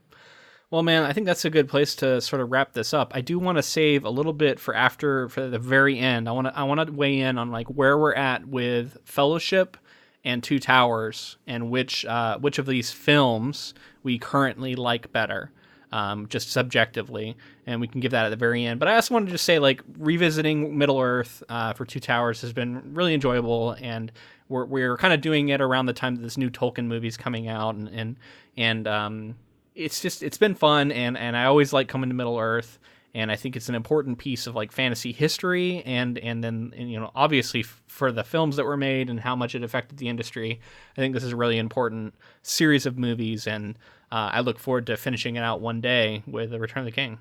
Speaker 1: Well, man, I think that's a good place to sort of wrap this up. I do want to save a little bit for the very end. I want to weigh in on like where we're at with Fellowship and Two Towers, and which of these films we currently like better. just subjectively, and we can give that at the very end. But I also wanted to just say, like, revisiting Middle Earth for Two Towers has been really enjoyable, and we're kind of doing it around the time that this new Tolkien movie's coming out, and it's been fun, and I always like coming to Middle Earth. And I think it's an important piece of like fantasy history, and then obviously for the films that were made and how much it affected the industry. I think this is a really important series of movies, and I look forward to finishing it out one day with The Return of the King.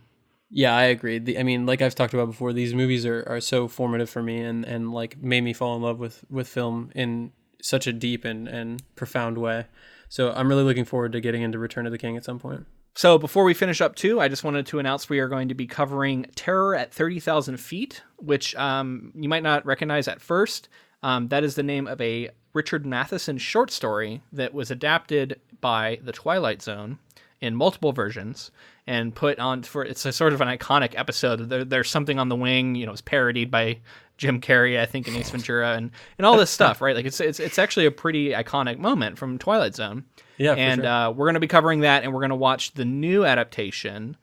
Speaker 2: Yeah, I agree. I mean, like I've talked about before, these movies are so formative for me, and like made me fall in love with film in such a deep and profound way. So I'm really looking forward to getting into Return of the King at some point.
Speaker 1: So before we finish up too, I just wanted to announce we are going to be covering Terror at 30,000 Feet, which you might not recognize at first. That is the name of a Richard Matheson short story that was adapted by The Twilight Zone in multiple versions and put on it's a sort of an iconic episode. There's Something on the Wing, it's parodied by Jim Carrey, I think, in Ace Ventura, and all this stuff, right? Like it's actually a pretty iconic moment from Twilight Zone.
Speaker 2: Yeah,
Speaker 1: and
Speaker 2: sure.
Speaker 1: We're going to be covering that, and we're going to watch the new adaptation,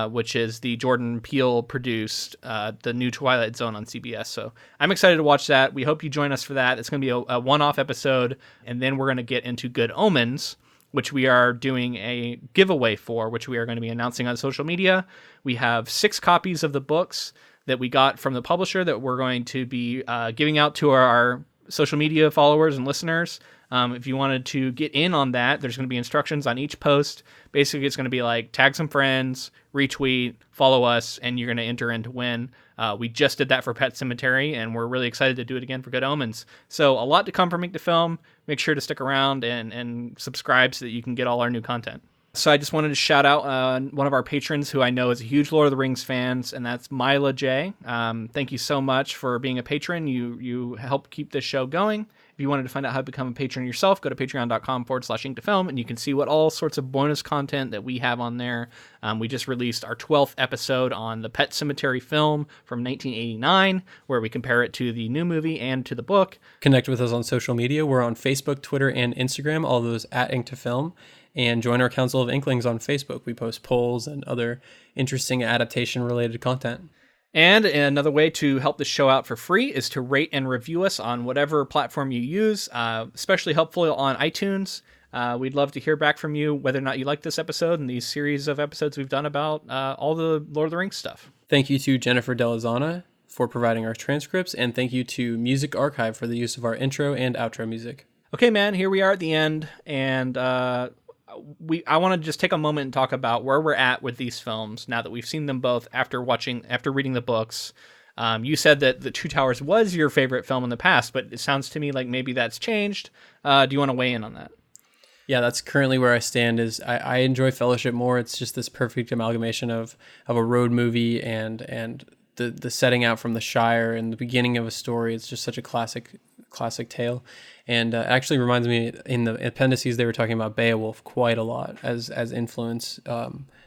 Speaker 1: which is the Jordan Peele produced, the new Twilight Zone on CBS. So I'm excited to watch that. We hope you join us for that. It's going to be a one-off episode, and then we're going to get into Good Omens, which we are doing a giveaway for, which we are going to be announcing on social media. We have 6 copies of the books that we got from the publisher that we're going to be giving out to our social media followers and listeners. If you wanted to get in on that, there's going to be instructions on each post. Basically, it's going to be like tag some friends, retweet, follow us, and you're going to enter in to win. We just did that for Pet Sematary, and we're really excited to do it again for Good Omens. So a lot to come from Make the Film. Make sure to stick around and subscribe so that you can get all our new content. So I just wanted to shout out one of our patrons who I know is a huge Lord of the Rings fans, and that's Mila J. Thank you so much for being a patron. You help keep this show going. If you wanted to find out how to become a patron yourself, go to patreon.com/inktofilm, and you can see what all sorts of bonus content that we have on there. We just released our 12th episode on the Pet Sematary film from 1989, where we compare it to the new movie and to the book.
Speaker 2: Connect with us on social media. We're on Facebook, Twitter, and Instagram, all those at inktofilm. And join our Council of Inklings on Facebook. We post polls and other interesting adaptation-related content.
Speaker 1: And another way to help the show out for free is to rate and review us on whatever platform you use, especially helpful on iTunes. We'd love to hear back from you whether or not you like this episode and these series of episodes we've done about all the Lord of the Rings stuff.
Speaker 2: Thank you to Jennifer Delazana for providing our transcripts, and thank you to Music Archive for the use of our intro and outro music.
Speaker 1: Okay, man, here we are at the end, and I want to just take a moment and talk about where we're at with these films now that we've seen them both after reading the books. You said that The Two Towers was your favorite film in the past, but it sounds to me like maybe that's changed. Do you want to weigh in on that?
Speaker 2: Yeah, that's currently where I stand. Is I enjoy Fellowship more. It's just this perfect amalgamation of a road movie and the setting out from the Shire and the beginning of a story. It's just such a classic tale. And it actually reminds me, in the appendices, they were talking about Beowulf quite a lot as influence,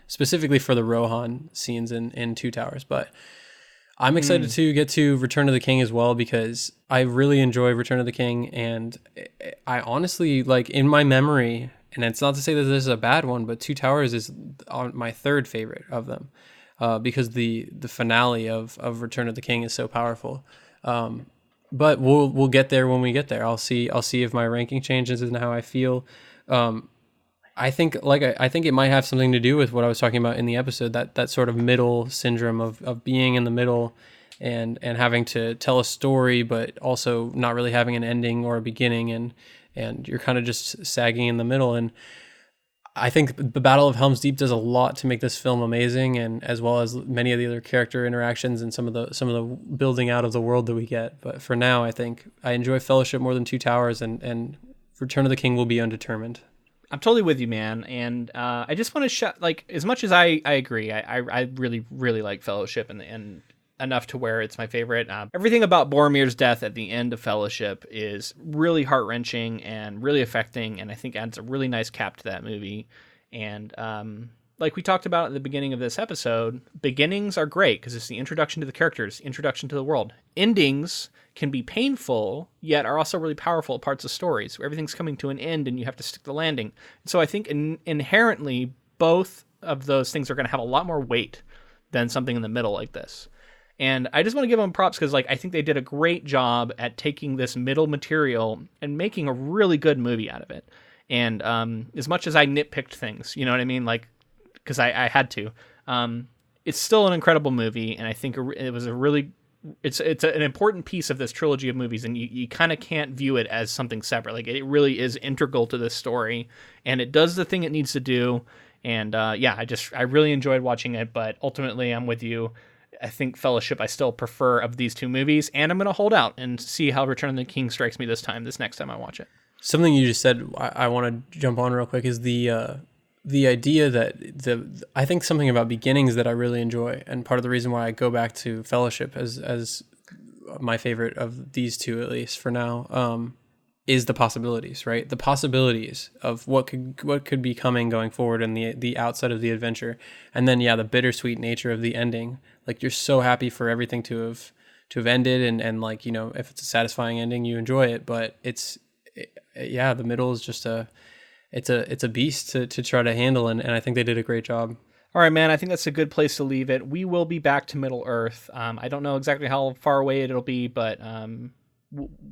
Speaker 2: specifically for the Rohan scenes in Two Towers. But I'm excited to get to Return of the King as well, because I really enjoy Return of the King. And I honestly, like, in my memory, and it's not to say that this is a bad one, but Two Towers is my third favorite of them, because the finale of Return of the King is so powerful. But we'll get there when we get there. I'll see if my ranking changes and how I feel. I think it might have something to do with what I was talking about in the episode, that sort of middle syndrome of being in the middle and having to tell a story, but also not really having an ending or a beginning, and you're kind of just sagging in the middle. And I think the Battle of Helm's Deep does a lot to make this film amazing, and as well as many of the other character interactions and some of the building out of the world that we get. But for now, I think I enjoy Fellowship more than Two Towers, and Return of the King will be undetermined.
Speaker 1: I'm totally with you, man. And I just want to like, as much as I agree, I really, really like Fellowship and enough to where it's my favorite. Everything about Boromir's death at the end of Fellowship is really heart-wrenching and really affecting, and I think adds a really nice cap to that movie. And like we talked about at the beginning of this episode, beginnings are great because it's the introduction to the characters, introduction to the world. Endings can be painful, yet are also really powerful parts of stories. Everything's coming to an end and you have to stick the landing. So I think inherently both of those things are going to have a lot more weight than something in the middle like this. And I just want to give them props because, like, I think they did a great job at taking this middle material and making a really good movie out of it. And as much as I nitpicked things, you know what I mean? Like, because I had to. It's still an incredible movie, and I think it was a really... It's an important piece of this trilogy of movies, and you kind of can't view it as something separate. Like, it really is integral to this story, and it does the thing it needs to do. And I really enjoyed watching it, but ultimately I'm with you. I think Fellowship I still prefer of these two movies, and I'm going to hold out and see how Return of the King strikes me this next time I watch it.
Speaker 2: Something you just said I want to jump on real quick is the idea that I think something about beginnings that I really enjoy, and part of the reason why I go back to Fellowship as my favorite of these two, at least for now, is the possibilities, right? The possibilities of what could be coming going forward in the outside of the adventure. And then, the bittersweet nature of the ending. Like, you're so happy for everything to have ended, and like, if it's a satisfying ending, you enjoy it, but the middle is just it's a beast to try to handle, and I think they did a great job.
Speaker 1: All right, man, I think that's a good place to leave it. We will be back to Middle Earth. I don't know exactly how far away it'll be, but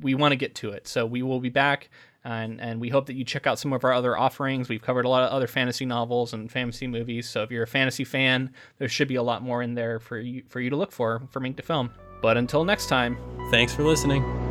Speaker 1: we want to get to it. So we will be back, and we hope that you check out some of our other offerings. We've covered a lot of other fantasy novels and fantasy movies, so if you're a fantasy fan, there should be a lot more in there for you to look for Mink to Film. But until next time,
Speaker 2: thanks for listening.